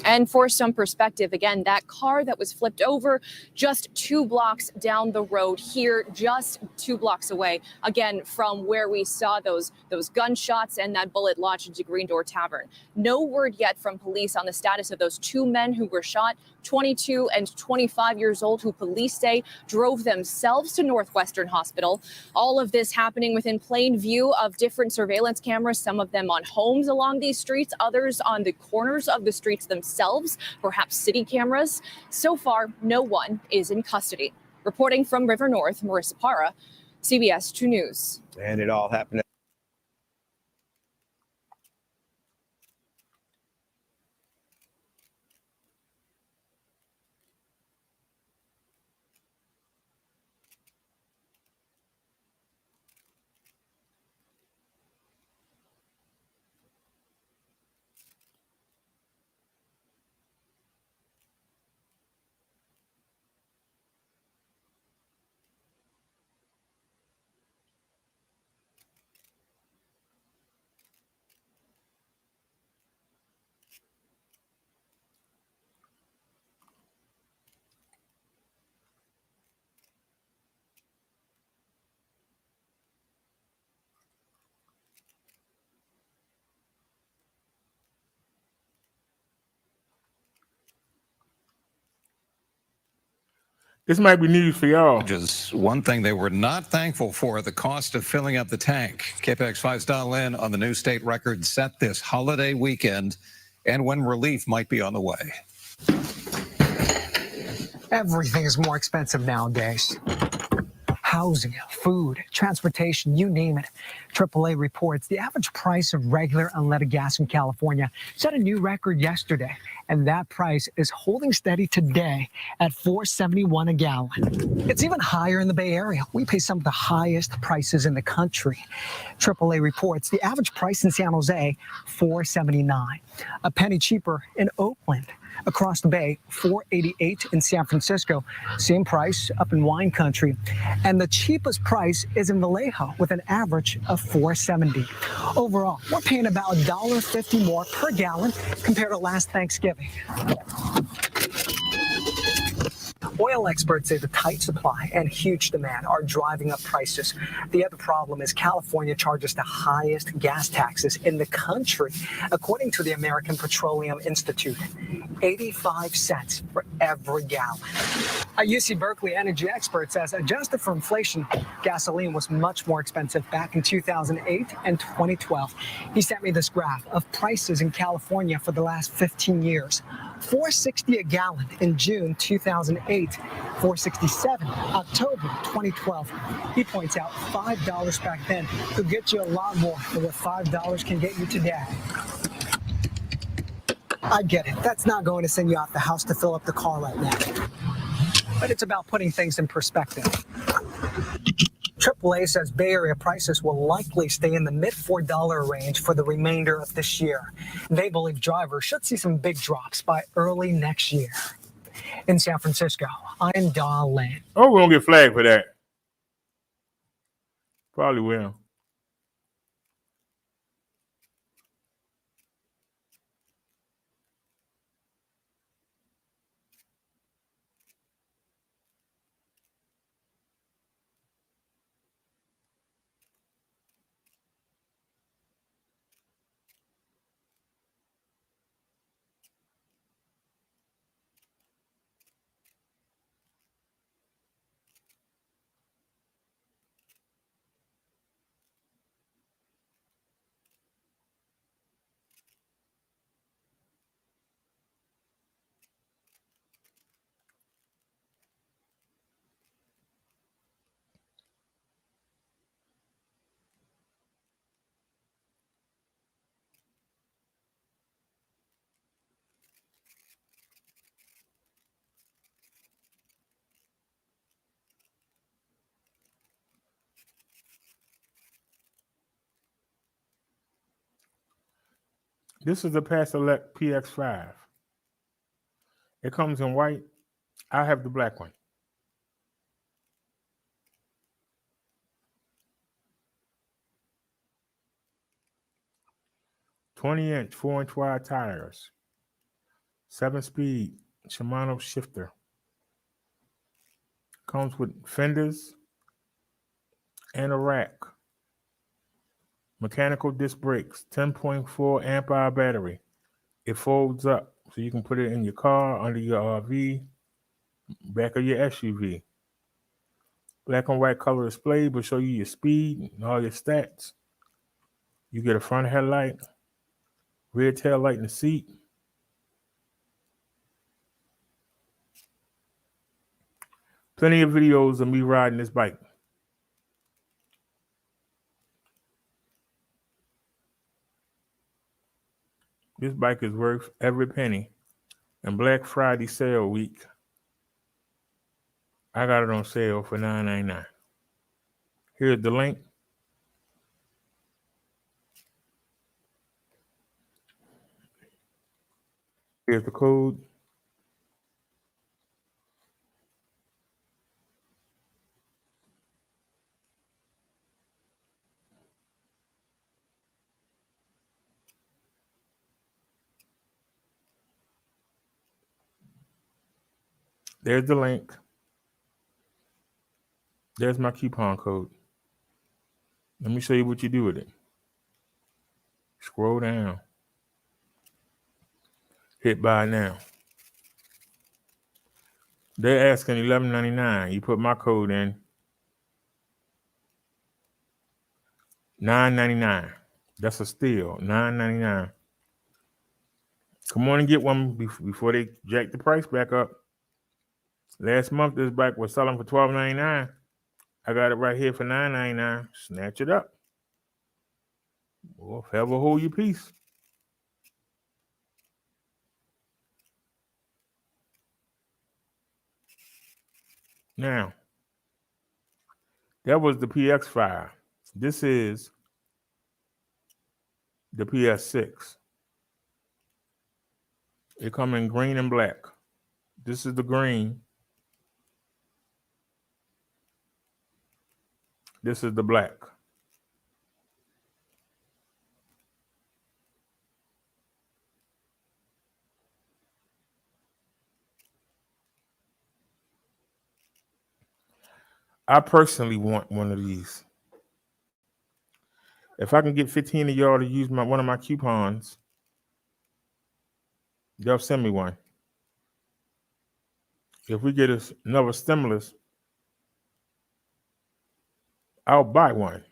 And for some perspective, again, that car that was flipped over just 2 blocks down the road here, just 2 blocks away, again, from where we saw those gunshots and that bullet lodged into Green Door Tavern. No word yet from police on the status of those 2 men who were shot, 22 and 25 years old, who police say drove themselves to Northwestern Hospital. All of this happening within plain view of different surveillance cameras, some of them on homes along these streets, others on the corners of the streets themselves, perhaps city cameras. So far, no one is in custody. Reporting from River North, Marissa Parra, CBS 2 News. And it all happened. This might be news for y'all. Just one thing they were not thankful for, the cost of filling up the tank. KPX 5's Don Lynn on the new state record set this holiday weekend and when relief might be on the way. Everything is more expensive nowadays. Housing, food, transportation, you name it. AAA reports the average price of regular unleaded gas in California set a new record yesterday, and that price is holding steady today at $4.71 a gallon. It's even higher in the Bay Area. We pay some of the highest prices in the country. AAA reports the average price in San Jose, $4.79. A penny cheaper in Oakland. Across the bay, $4.88 in San Francisco. Same price up in wine country. And the cheapest price is in Vallejo with an average of $4.70. Overall, we're paying about $1.50 more per gallon compared to last Thanksgiving. Oil experts say the tight supply and huge demand are driving up prices. The other problem is California charges the highest gas taxes in the country, according to the American Petroleum Institute, 85 cents for every gallon. A UC Berkeley energy expert says adjusted for inflation, gasoline was much more expensive back in 2008 and 2012. He sent me this graph of prices in California for the last 15 years. $4.60 a gallon in June 2008, $4.67 October 2012. He points out $5 back then could get you a lot more than what $5 can get you today. I get it. That's not going to send you out the house to fill up the car right now. But it's about putting things in perspective. AAA says Bay Area prices will likely stay in the mid-$4 range for the remainder of this year. They believe drivers should see some big drops by early next year. In San Francisco, I'm Don Lynn. Oh, we're going to get flagged for that. Probably will. This is the Pass Select PX5. It comes in white. I have the black one. "20-inch, 4-inch wide tires, 7-speed Shimano shifter. Comes with fenders and a rack. Mechanical disc brakes, 10.4 amp hour battery. It folds up so you can put it in your car, under your RV, back of your SUV. Black and white color display will show you your speed and all your stats. You get a front headlight, rear tail light in the seat. Plenty of videos of me riding this bike. This bike is worth every penny. And Black Friday sale week, I got it on sale for $9.99. Here's the link. Here's the code. There's the link. There's my coupon code. Let me show you what you do with it. Scroll down. Hit buy now. They're asking $11.99. You put my code in. $9.99. That's a steal. $9.99. Come on and get one before they jack the price back up. Last month, this bike was selling for $12.99. I got it right here for $9.99. Snatch it up. Or forever hold your peace. Now, that was the PX5. This is the PS6. It come in green and black. This is the green. This is the black. I personally want one of these. If I can get 15 of y'all to use one of my coupons, they'll send me one. If we get another stimulus, I'll buy one.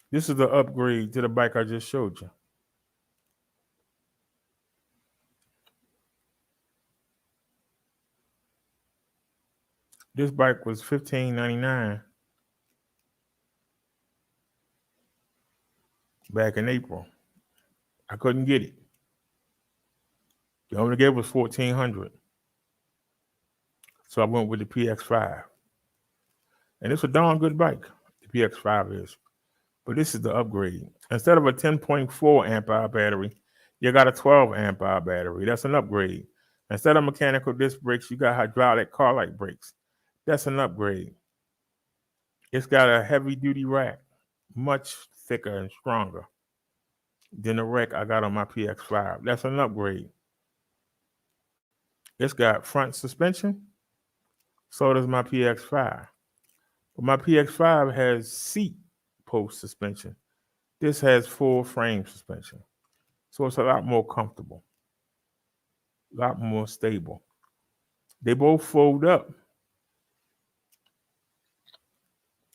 This is the upgrade to the bike I just showed you. This bike was $15.99 back in April. I couldn't get it. The only gave was $1,400. So I went with the PX5. And it's a darn good bike, the PX5 is. But this is the upgrade. Instead of a 10.4 amp hour battery, you got a 12 amp hour battery. That's an upgrade. Instead of mechanical disc brakes, you got hydraulic car-like brakes. That's an upgrade. It's got a heavy-duty rack, much thicker and stronger than the rack I got on my PX5. That's an upgrade. It's got front suspension. So does my PX5. But my PX5 has seat post suspension. This has full frame suspension. So it's a lot more comfortable, a lot more stable. They both fold up.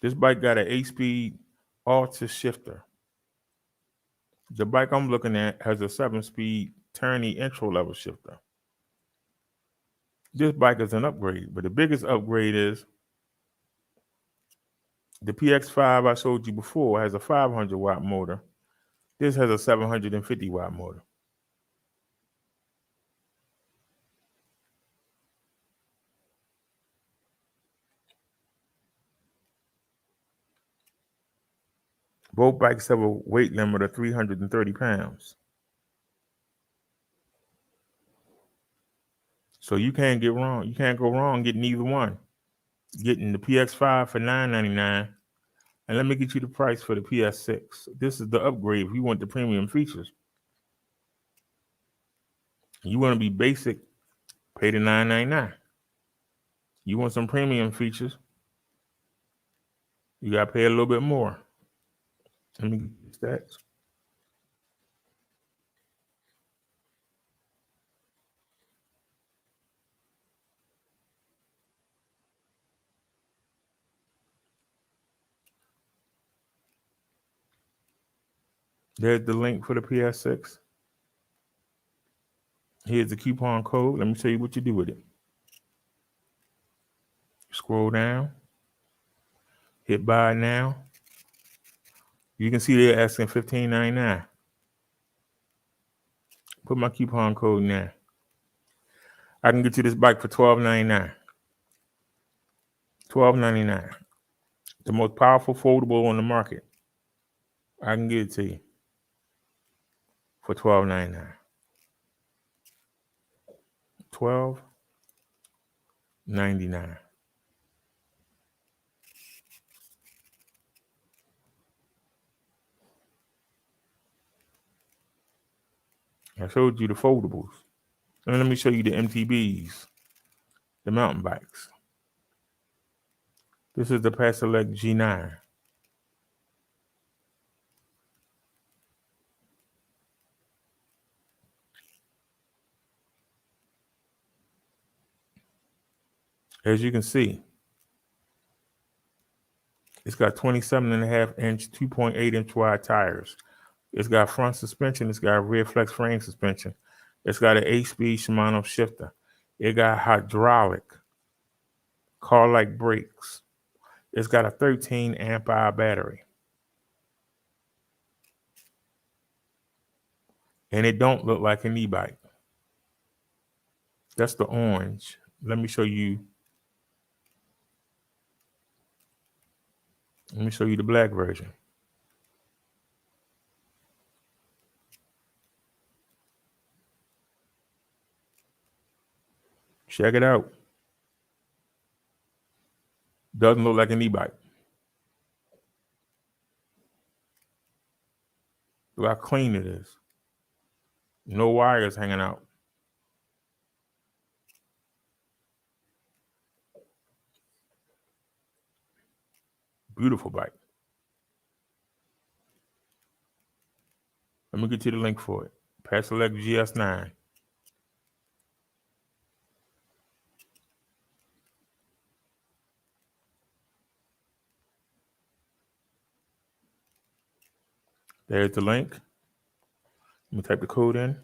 This bike got an 8-speed Alta shifter. The bike I'm looking at has a 7-speed Turney intro level shifter. This bike is an upgrade, but the biggest upgrade is the PX5 I showed you before has a 500 watt motor. This has a 750 watt motor. Both bikes have a weight limit of 330 pounds. So you can't get wrong. You can't go wrong getting either one. Getting the PX5 for $999. And let me get you the price for the PS6. This is the upgrade if you want the premium features. You want to be basic, pay the $999. You want some premium features, you got to pay a little bit more. Let me get you stats. There's the link for the PS6. Here's the coupon code. Let me tell you what you do with it. Scroll down. Hit buy now. You can see they're asking $15.99. Put my coupon code in there. I can get you this bike for $12.99. $12.99. The most powerful foldable on the market. I can get it to you for $12.99. $12.99. I showed you the foldables. And let me show you the MTBs, the mountain bikes. This is the Pasolect G9. As you can see, it's got 27.5-inch, 2.8-inch wide tires. It's got front suspension. It's got rear flex frame suspension. It's got an 8-speed Shimano shifter. It got hydraulic, car-like brakes. It's got a 13 amp hour battery. And it don't look like an e-bike. That's the orange. Let me show you. Let me show you the black version. Check it out. Doesn't look like an e-bike. Look how clean it is. No wires hanging out. Beautiful bike. Let me get you the link for it. Pasolect GS9. There's the link. Let me type the code in.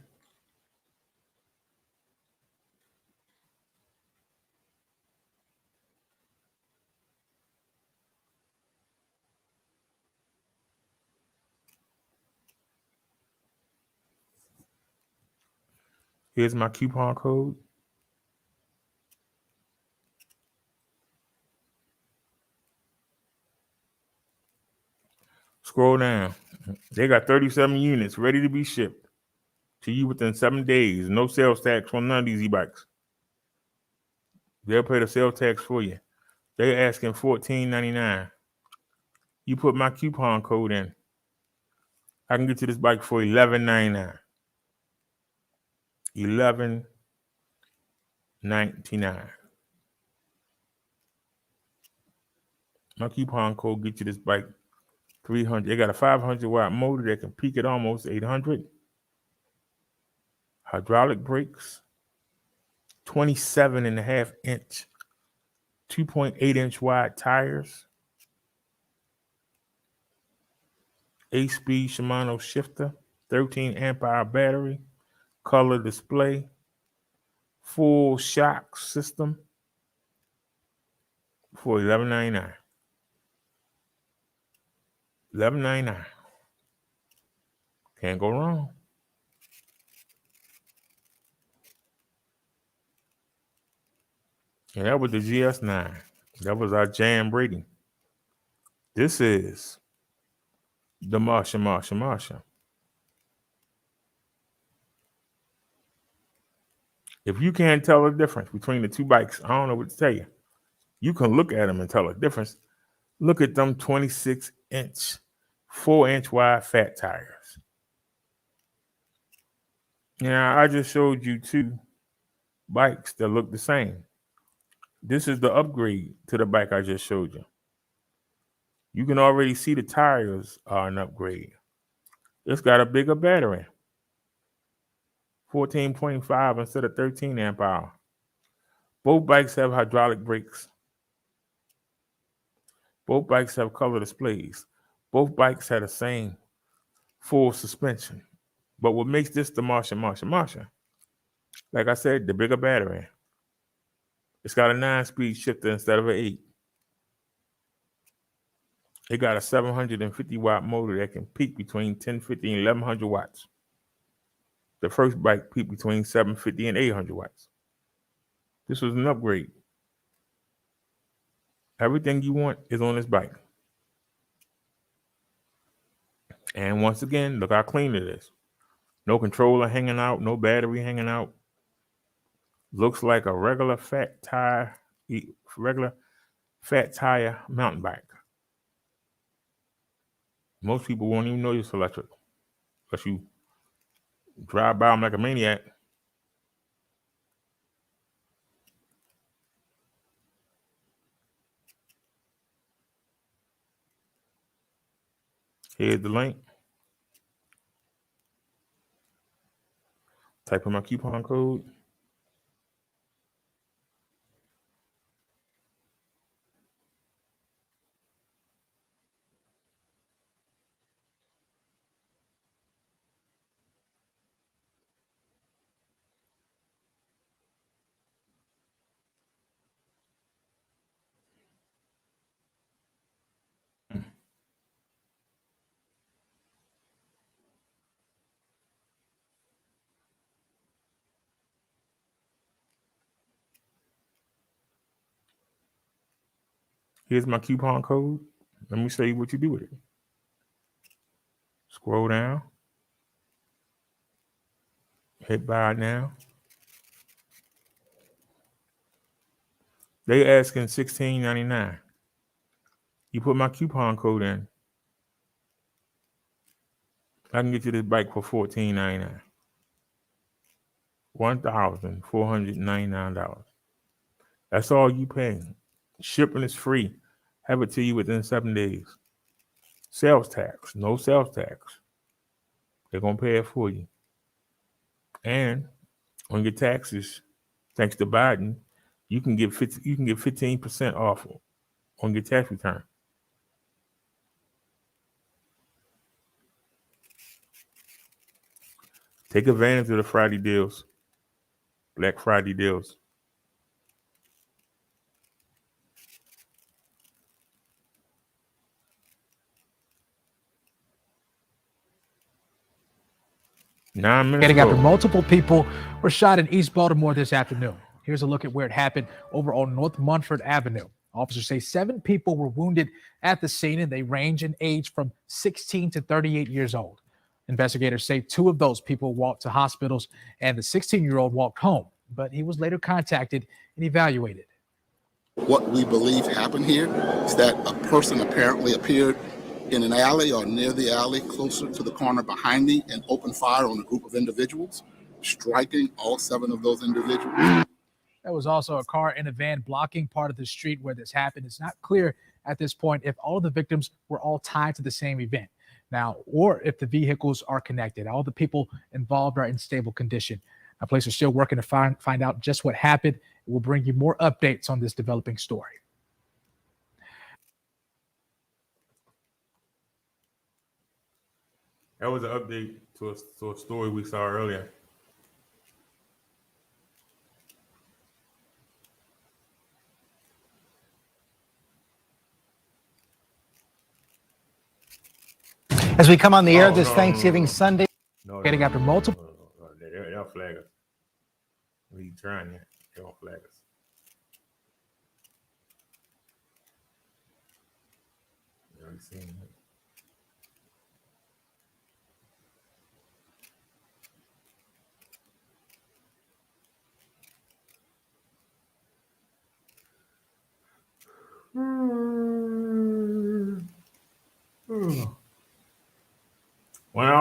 Here's my coupon code. Scroll down. They got 37 units ready to be shipped to you within 7 days. No sales tax on none of these e-bikes. They'll pay the sales tax for you. They're asking $14.99. You put my coupon code in. I can get you this bike for $11.99. $11.99. My coupon code gets you this bike 300. They got a 500 watt motor that can peak at almost 800. Hydraulic brakes. 27.5-inch, 2.8-inch wide tires. 8-speed Shimano shifter. 13 amp hour battery. Color display. Full shock system for $11.99. $11.99. Can't go wrong. And that was the GS9. That was our jam rating. This is the Marsha. If you can't tell the difference between the two bikes, I don't know what to tell you. You can look at them and tell the difference. Look at them 26-inch, 4-inch wide fat tires. Now, I just showed you two bikes that look the same. This is the upgrade to the bike I just showed you. You can already see the tires are an upgrade. It's got a bigger battery, 14.5 instead of 13 amp hour. Both bikes have hydraulic brakes. Both bikes have color displays. Both bikes have the same full suspension. But what makes this the Marsha, like I said, the bigger battery. It's got a 9-speed shifter instead of an 8. It got a 750 watt motor that can peak between 1050 and 1100 watts. The first bike peaked between 750 and 800 watts. This was an upgrade. Everything you want is on this bike. And once again, look how clean it is. No controller hanging out, no battery hanging out. Looks like a regular fat tire mountain bike. Most people won't even know it's electric unless you drive by them like a maniac. Here's the link. Type in my coupon code. Here's my coupon code. Let me show you what you do with it. Scroll down. Hit buy now. They asking $16.99. You put my coupon code in, I can get you this bike for $14.99. $1,499. That's all you pay. Shipping is free. Have it to you within 7 days. Sales tax, no sales tax. They're gonna pay it for you. And on your taxes, thanks to Biden, you can get 15% off on your tax return. Take advantage of the Friday deals, Black Friday deals. Getting after multiple people were shot in East Baltimore this afternoon. Here's a look at where it happened over on North Munford Avenue. Officers say 7 people were wounded at the scene, and they range in age from 16 to 38 years old. Investigators say 2 of those people walked to hospitals, and the 16-year-old walked home, but he was later contacted and evaluated. What we believe happened here is that a person apparently appeared in an alley or near the alley closer to the corner behind me and opened fire on a group of individuals, striking all 7 of those individuals. There was also a car and a van blocking part of the street where this happened. It's not clear at this point if all of the victims were all tied to the same event now, or if the vehicles are connected. All the people involved are in stable condition. Now, police are still working to find out just what happened. We'll bring you more updates on this developing story. That was an update to a story we saw earlier. As we come on the air this Thanksgiving Sunday. Getting after multiple. They'll flag us. We trying it. They'll flag us.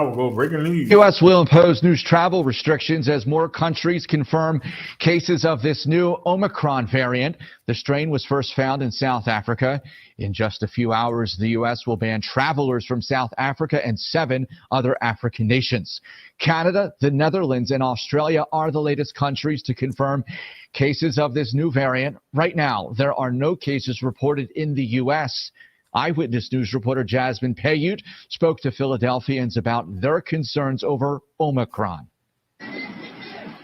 will go breaking news. U.S. will impose new travel restrictions as more countries confirm cases of this new Omicron variant. The strain was first found in South Africa. In just a few hours, the U.S. will ban travelers from South Africa and 7 other African nations. Canada, the Netherlands, and Australia are the latest countries to confirm cases of this new variant. Right now, there are no cases reported in the U.S. Eyewitness News reporter Jasmine Payute spoke to Philadelphians about their concerns over Omicron.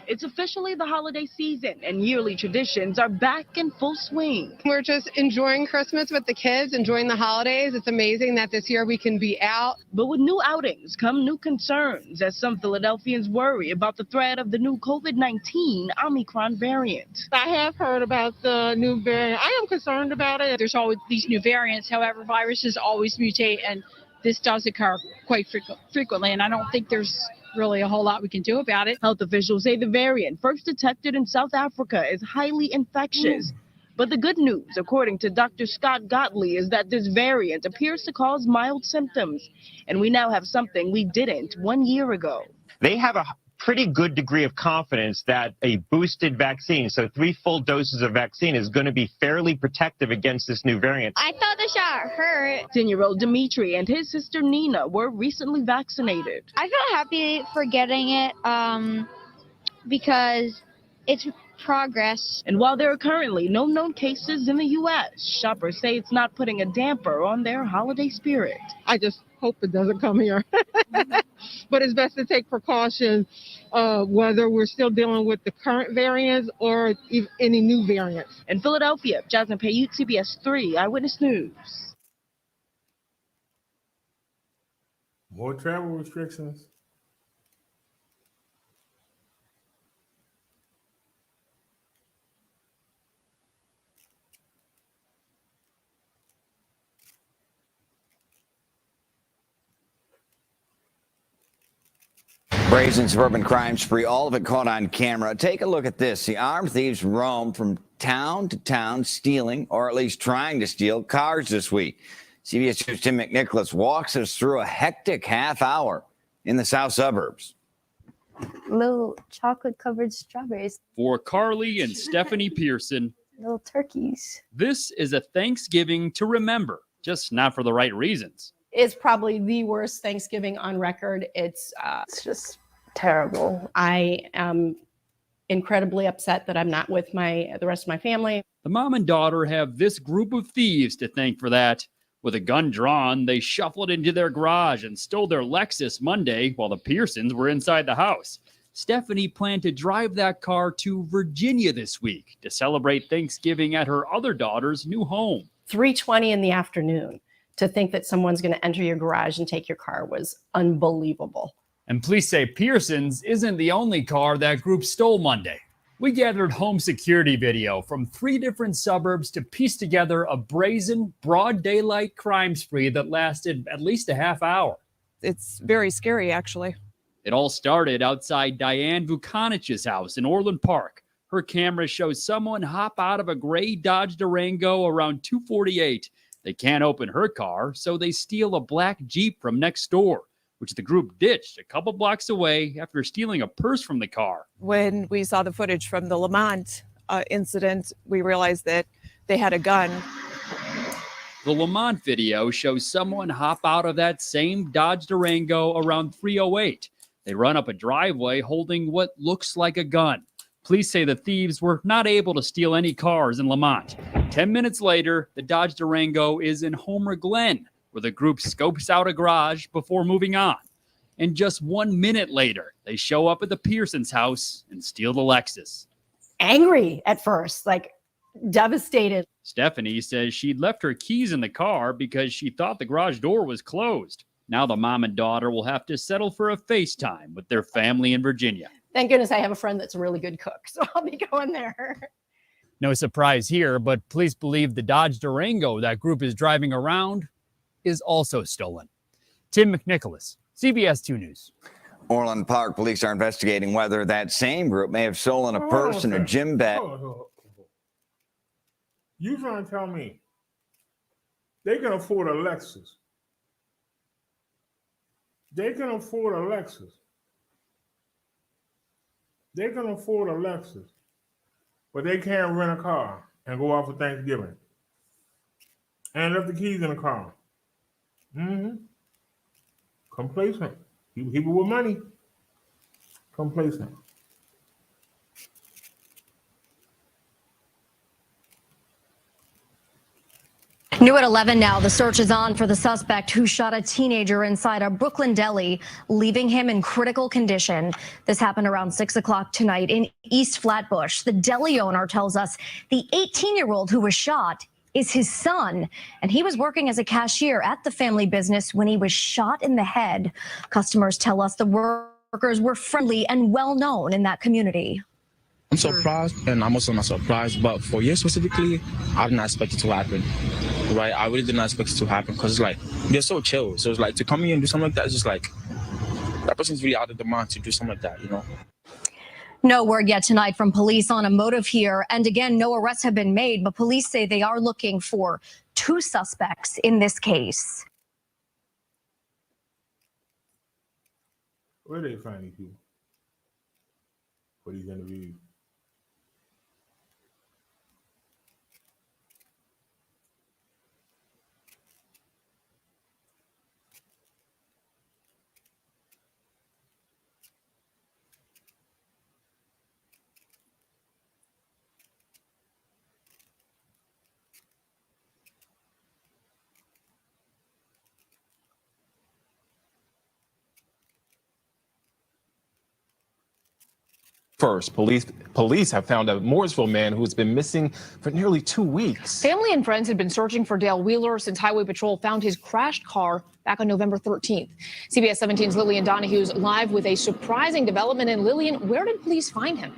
It's officially the holiday season, and yearly traditions are back in full swing. We're just enjoying Christmas with the kids, enjoying the holidays. It's amazing that this year we can be out. But with new outings come new concerns, as some Philadelphians worry about the threat of the new COVID-19 Omicron variant. I have heard about the new variant. I am concerned about it. There's always these new variants. However, viruses always mutate, and this does occur quite frequently, and I don't think there's really a whole lot we can do about it. Health officials say the variant, first detected in South Africa, is highly infectious. But the good news, according to Dr. Scott Gottlieb, is that this variant appears to cause mild symptoms. And we now have something we didn't 1 year ago. They have a pretty good degree of confidence that a boosted vaccine, so 3 full doses of vaccine, is going to be fairly protective against this new variant. I thought the shot hurt. 10-year-old Dimitri and his sister Nina were recently vaccinated. I feel happy for getting it because it's progress. And while there are currently no known cases in the U.S., shoppers say it's not putting a damper on their holiday spirit. I just hope it doesn't come here. But it's best to take precautions, whether we're still dealing with the current variants or any new variants. In Philadelphia, Jasmine Payute, CBS 3 Eyewitness News. More travel restrictions. Brazen suburban crime spree, all of it caught on camera. Take a look at this. The armed thieves roam from town to town stealing, or at least trying to steal, cars this week. CBS 2's Tim McNicholas walks us through a hectic half hour in the south suburbs. Little chocolate-covered strawberries. For Carly and Stephanie Pearson, Little turkeys. this is a Thanksgiving to remember, just not for the right reasons. Is probably the worst Thanksgiving on record. It's just terrible. I am incredibly upset that I'm not with the rest of my family. The mom and daughter have this group of thieves to thank for that. With a gun drawn, they shuffled into their garage and stole their Lexus Monday while the Pearsons were inside the house. Stephanie planned to drive that car to Virginia this week to celebrate Thanksgiving at her other daughter's new home. 3:20 in the afternoon. To think that someone's going to enter your garage and take your car was unbelievable. And police say Pearsons isn't the only car that group stole Monday. We gathered home security video from 3 different suburbs to piece together a brazen, broad daylight crime spree that lasted at least a half hour. It's very scary, actually. It all started outside Diane Vukanich's house in Orland Park. Her camera shows someone hop out of a gray Dodge Durango around 2:48. They can't open her car, so they steal a black Jeep from next door, which the group ditched a couple blocks away after stealing a purse from the car. When we saw the footage from the Lamont incident, we realized that they had a gun. The Lamont video shows someone hop out of that same Dodge Durango around 3:08. They run up a driveway holding what looks like a gun. Police say the thieves were not able to steal any cars in Lamont. 10 minutes later, the Dodge Durango is in Homer Glen, where the group scopes out a garage before moving on. And just 1 minute later, they show up at the Pearsons' house and steal the Lexus. Angry at first, like devastated. Stephanie says she'd left her keys in the car because she thought the garage door was closed. Now the mom and daughter will have to settle for a FaceTime with their family in Virginia. Thank goodness I have a friend that's a really good cook, so I'll be going there. No surprise here, but police believe the Dodge Durango that group is driving around is also stolen. Tim McNicholas, CBS 2 News. Orland Park police are investigating whether that same group may have stolen a purse and a gym bag. You trying to tell me they can afford a Lexus They can afford a Lexus. They can afford a Lexus, but they can't rent a car and go out for Thanksgiving and left the keys in the car. Mm-hmm. Complacent. People with money. Complacent. New at 11 now, the search is on for the suspect who shot a teenager inside a Brooklyn deli, leaving him in critical condition. This happened around 6 o'clock tonight in East Flatbush. The deli owner tells us the 18-year-old who was shot is his son, and he was working as a cashier at the family business when he was shot in the head. Customers tell us the workers were friendly and well known in that community. I'm surprised, and I'm also not surprised, but for you specifically, I did not expect it to happen, right? I really did not expect it to happen because, like, they're so chill. So it's like, to come here and do something like that is just like, that person's really out of the mind to do something like that, you know? No word yet tonight from police on a motive here. And again, no arrests have been made, but police say they are looking for 2 suspects in this case. Where do they find these people for these interviews? First, police have found a Mooresville man who has been missing for nearly 2 weeks. Family and friends had been searching for Dale Wheeler since Highway Patrol found his crashed car back on November 13th. CBS 17's Lillian Donahue's live with a surprising development. And Lillian, where did police find him?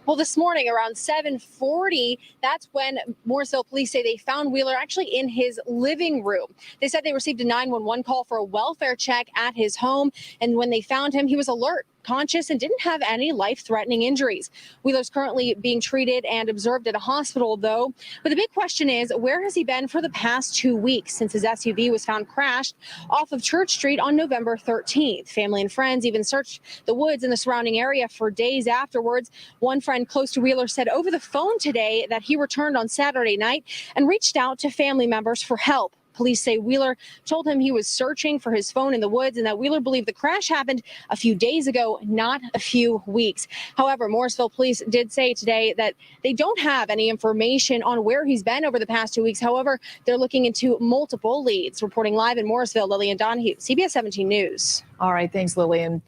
Well, this morning around 7:40, that's when Mooresville police say they found Wheeler actually in his living room. They said they received a 911 call for a welfare check at his home. And when they found him, he was alert, conscious, and didn't have any life-threatening injuries. Wheeler's currently being treated and observed at a hospital, though. But the big question is, where has he been for the past 2 weeks since his SUV was found crashed off of Church Street on November 13th? Family and friends even searched the woods in the surrounding area for days afterwards. One friend close to Wheeler said over the phone today that he returned on Saturday night and reached out to family members for help. Police say Wheeler told him he was searching for his phone in the woods and that Wheeler believed the crash happened a few days ago, not a few weeks. However, Mooresville police did say today that they don't have any information on where he's been over the past 2 weeks. However, they're looking into multiple leads. Reporting live in Mooresville, Lillian Donahue, CBS 17 News. All right, thanks, Lillian.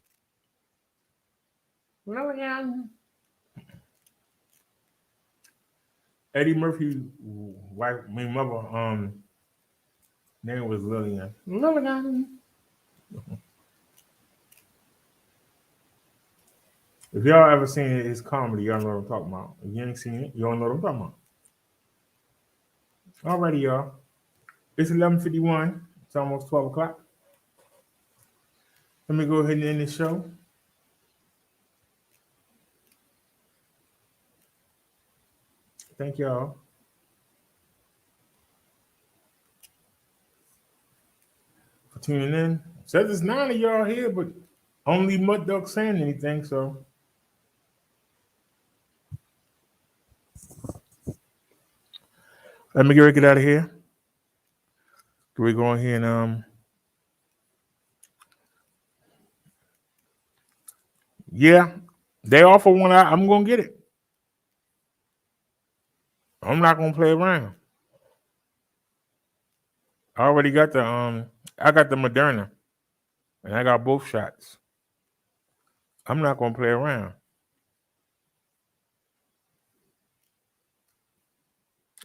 Eddie Murphy's wife, mother, name was Lillian. Lillian. If y'all ever seen his comedy, y'all know what I'm talking about. If you ain't seen it, you don't know what I'm talking about. Alrighty, y'all. It's 11:51. It's almost 12 o'clock. Let me go ahead and end this show. Thank y'all for tuning in. Says it's 9 of y'all here, but only Mud Duck saying anything, so. Let me get out of here. We go in here and yeah, they offer one out. I'm gonna get it. I'm not gonna play around. I already got the I got the Moderna, and I got both shots. I'm not gonna play around.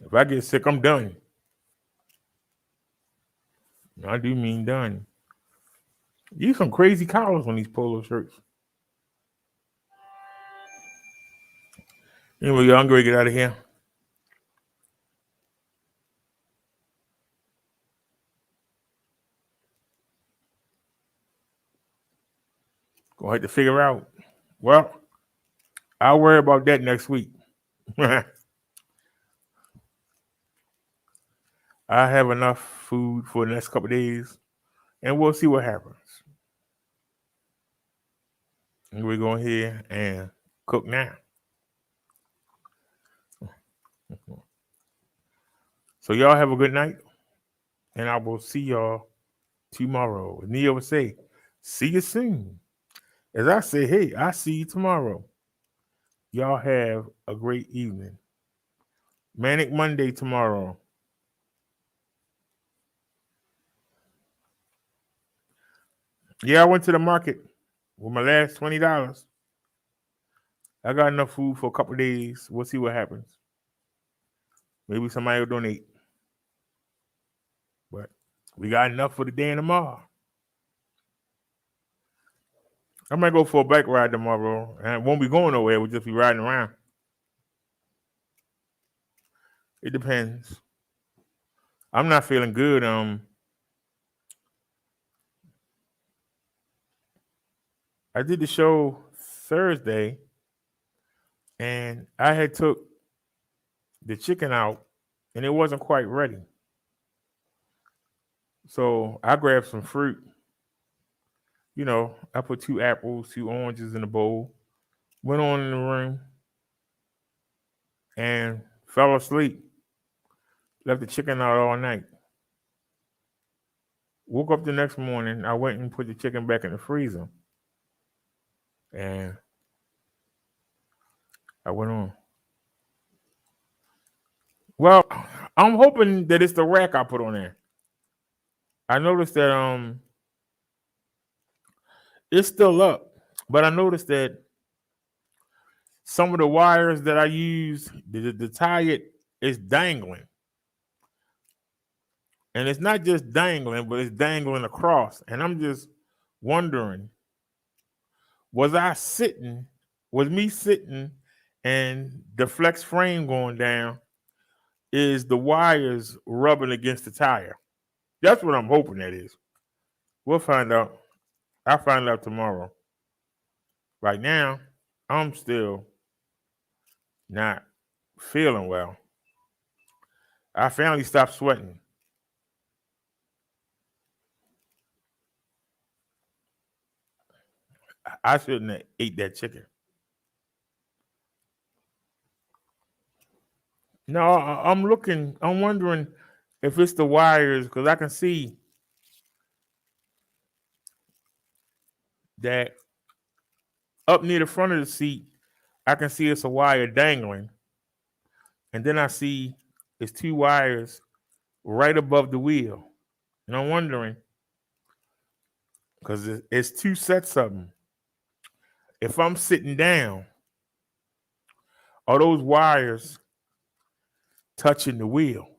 If I get sick, I'm done. I do mean done. These some crazy collars on these polo shirts. Anyway, y'all, I'm gonna get out of here. Gonna have to figure out. Well, I'll worry about that next week. I have enough food for the next couple of days. and we'll see what happens. And we're going here and cook now. So y'all have a good night, and I will see y'all tomorrow. Nia would say, see you soon. As I say, hey, I see you tomorrow. Y'all have a great evening. Manic Monday tomorrow. Yeah, I went to the market with my last $20. I got enough food for a couple of days. We'll see what happens. Maybe somebody will donate. But we got enough for the day and tomorrow. I might go for a bike ride tomorrow. And it won't be going nowhere. We'll just be riding around. It depends. I'm not feeling good. I did the show Thursday, and I had took the chicken out, and it wasn't quite ready. So I grabbed some fruit. You know, I put 2 apples, 2 oranges in a bowl, went on in the room, and fell asleep. Left the chicken out all night. Woke up the next morning. I went and put the chicken back in the freezer. And I went on. Well, I'm hoping that it's the rack I put on there. I noticed that it's still up, but I noticed that some of the wires that I use to tie it is dangling. And it's not just dangling, but it's dangling across. And I'm just wondering, was me sitting and the flex frame going down, is the wires rubbing against the tire? That's what I'm hoping that is. We'll find out. I'll find out tomorrow. Right now, I'm still not feeling well. I finally stopped sweating. I shouldn't have ate that chicken. No, I'm wondering if it's the wires, because I can see that up near the front of the seat, I can see it's a wire dangling. And then I see it's 2 wires right above the wheel. And I'm wondering, because it's 2 sets of them. If I'm sitting down, are those wires touching the wheel?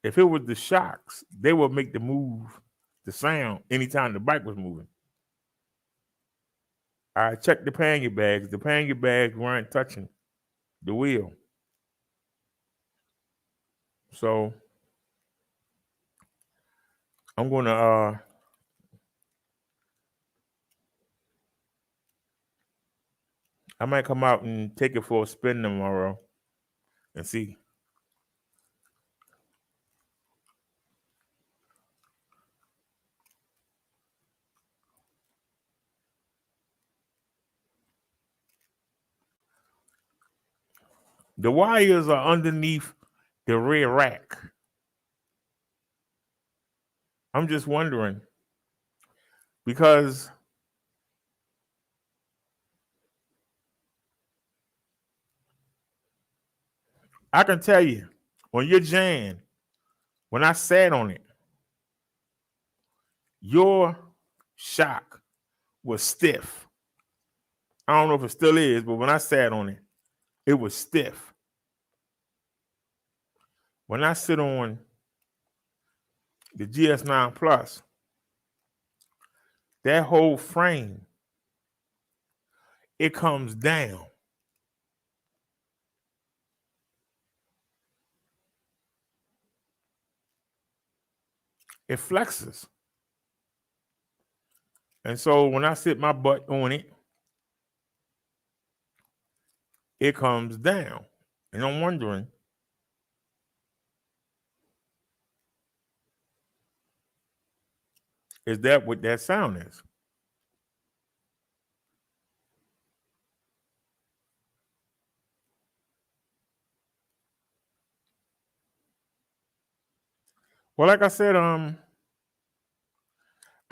If it was the shocks, they would make the sound anytime the bike was moving. I checked the pannier bags. The pannier bags weren't touching the wheel. So I'm gonna I might come out and take it for a spin tomorrow and see. The wires are underneath the rear rack. I'm just wondering, because I can tell you, on your Jan, when I sat on it, your shock was stiff. I don't know if it still is, but when I sat on it, it was stiff. When I sit on the GS9 Plus, that whole frame, it comes down. It flexes. And so when I sit my butt on it, it comes down. And I'm wondering, is that what that sound is? Well, like I said, I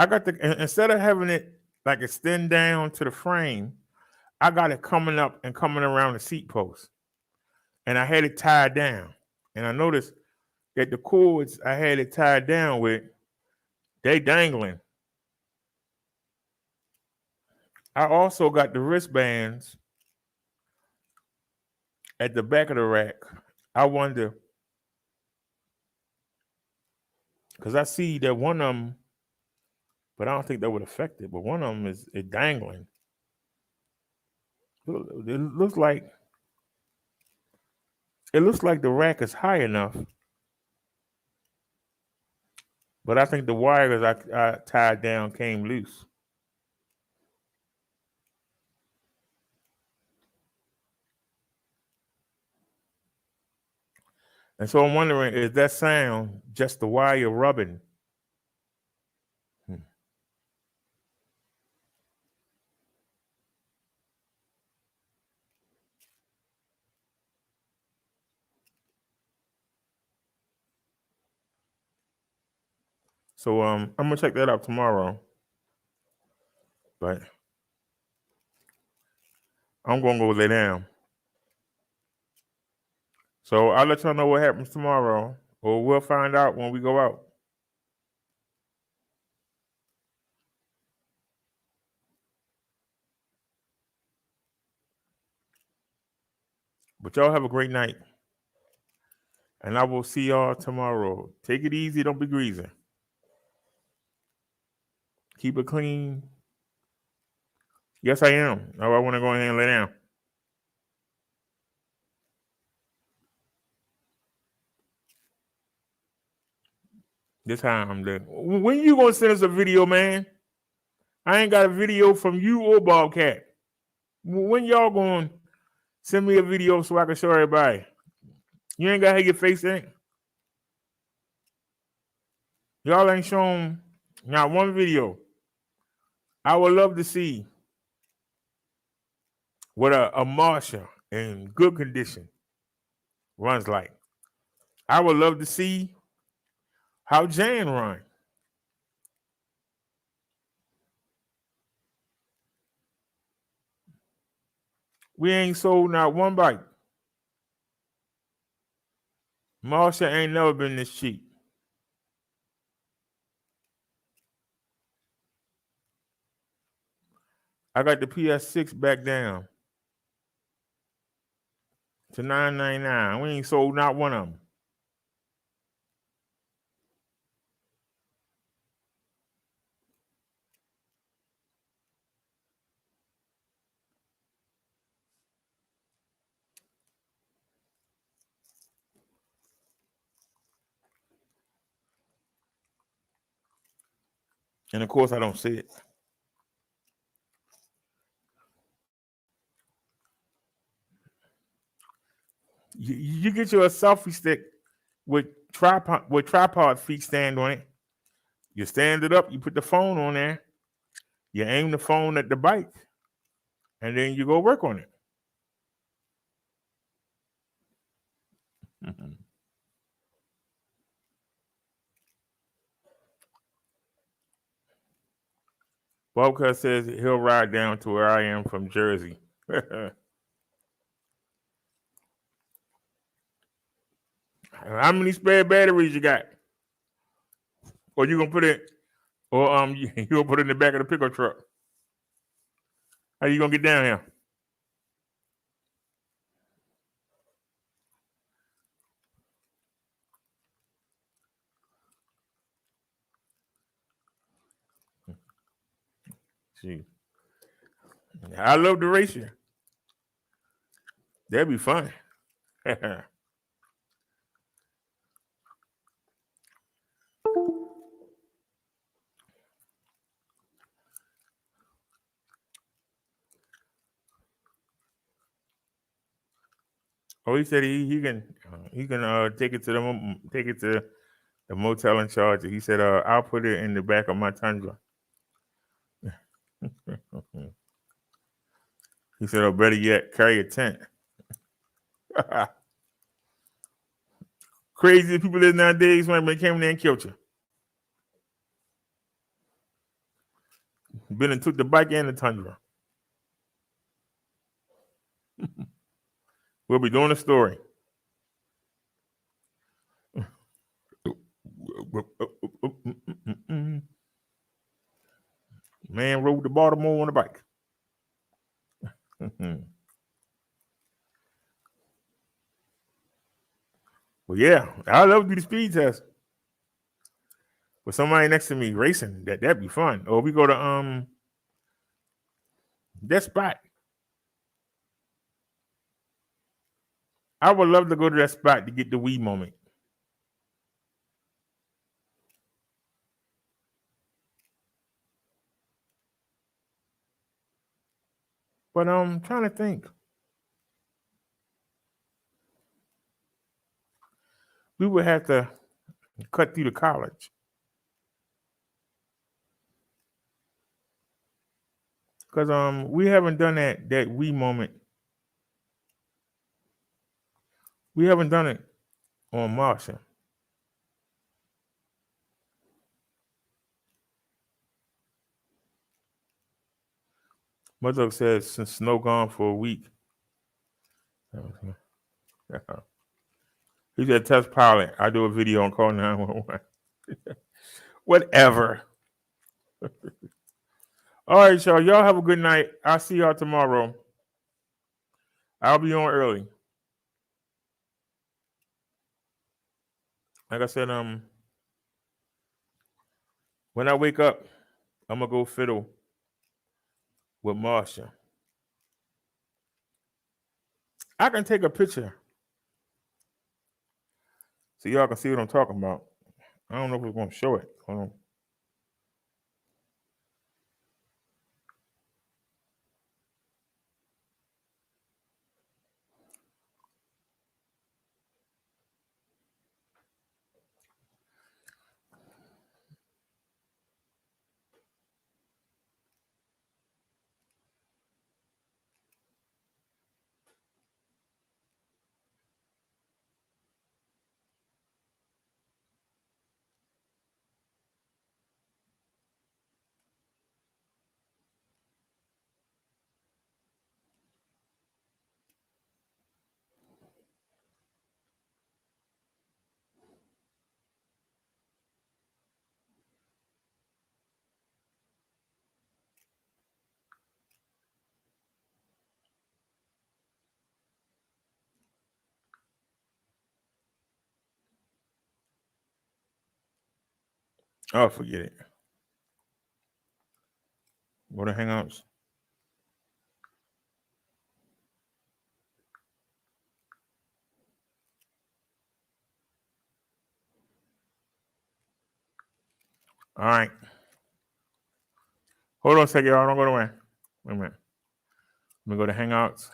got instead of having it like extend down to the frame, I got it coming up and coming around the seat post. And I had it tied down. And I noticed that the cords I had it tied down with, they dangling. I also got the wristbands at the back of the rack. I wonder, because I see that one of them, but I don't think that would affect it, but one of them is dangling. It looks like the rack is high enough, but I think the wires I tied down came loose. And so I'm wondering, is that sound just the wire rubbing? So I'm gonna check that out tomorrow. But I'm gonna go lay down. So I'll let y'all know what happens tomorrow, or we'll find out when we go out. But y'all have a great night. And I will see y'all tomorrow. Take it easy, don't be greasy. Keep it clean. Yes, I am. Now I want to go ahead and lay down. This time I'm dead. When you gonna send us a video, man? I ain't got a video from you or Bobcat. When y'all gonna send me a video so I can show everybody? You ain't got to have your face in it. Y'all ain't shown not one video. I would love to see what a Marsha in good condition runs like. I would love to see how Jan run. We ain't sold not one bike. Marsha ain't never been this cheap. I got the PS6 back down to $9.99. We ain't sold not one of them. And of course, I don't see it. You get you a selfie stick with tripod feet stand on it. You stand it up, you put the phone on there, you aim the phone at the bike, and then you go work on it. Bobcat says he'll ride down to where I am from Jersey. How many spare batteries you got? Or you gonna put it, or you gonna put it in the back of the pickup truck? How you gonna get down here? See, I love the racing. That'd be fun. Oh, he said he can take it to the motel and charge it. He said I'll put it in the back of my Tundra. He said, "Oh, better yet, carry a tent." Crazy people is nowadays when they came in there and killed you. Been and took the bike and the Tundra. We'll be doing a story. Man rode to Baltimore on a bike. Well, yeah, I love to do the speed test. With somebody next to me racing, that'd be fun. Or we go to that spot. I would love to go to that spot to get the wee moment. But I'm trying to think. We would have to cut through the college. Because we haven't done that wee moment. We haven't done it on Marsha. Mother says since snow gone for a week. He said test pilot. I do a video on call 911. Whatever. All right, y'all. Y'all have a good night. I'll see y'all tomorrow. I'll be on early. Like I said, when I wake up, I'm gonna go fiddle with Marsha. I can take a picture so y'all can see what I'm talking about. I don't know if we're gonna show it. Hold on. Oh, forget it. Go to Hangouts. All right. Hold on a second, y'all. Don't go away. Wait a minute. Let me go to Hangouts.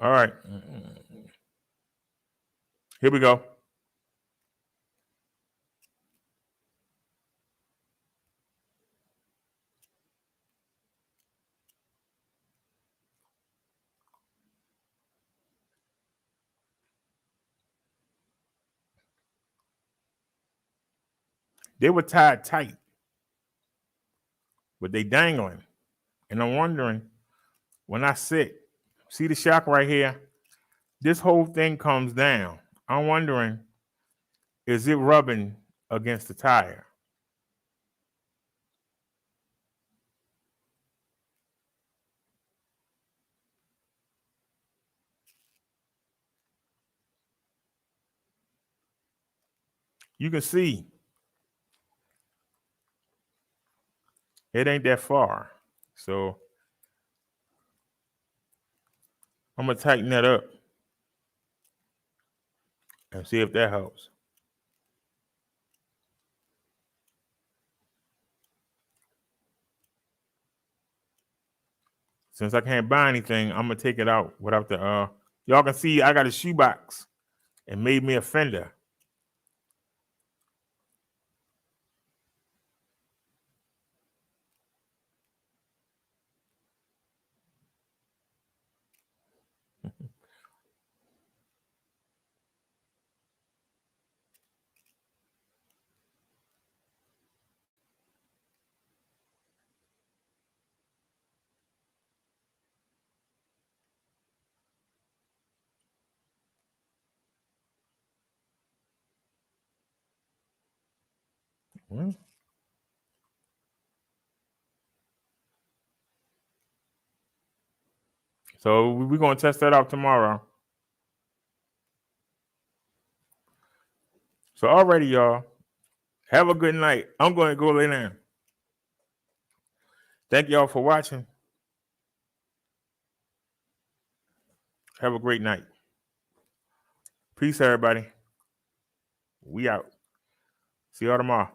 All right. Here we go. They were tied tight, but they dangling. And I'm wondering, when I sit, see the shock right here? This whole thing comes down. I'm wondering, is it rubbing against the tire? You can see it ain't that far. So I'm gonna tighten that up and see if that helps. Since I can't buy anything, I'm gonna take it out without the y'all can see I got a shoebox. It made me a fender. Well, so we're gonna test that out tomorrow. So already, y'all, have a good night. I'm gonna go lay down. Thank y'all for watching. Have a great night. Peace, everybody. We out. See y'all tomorrow.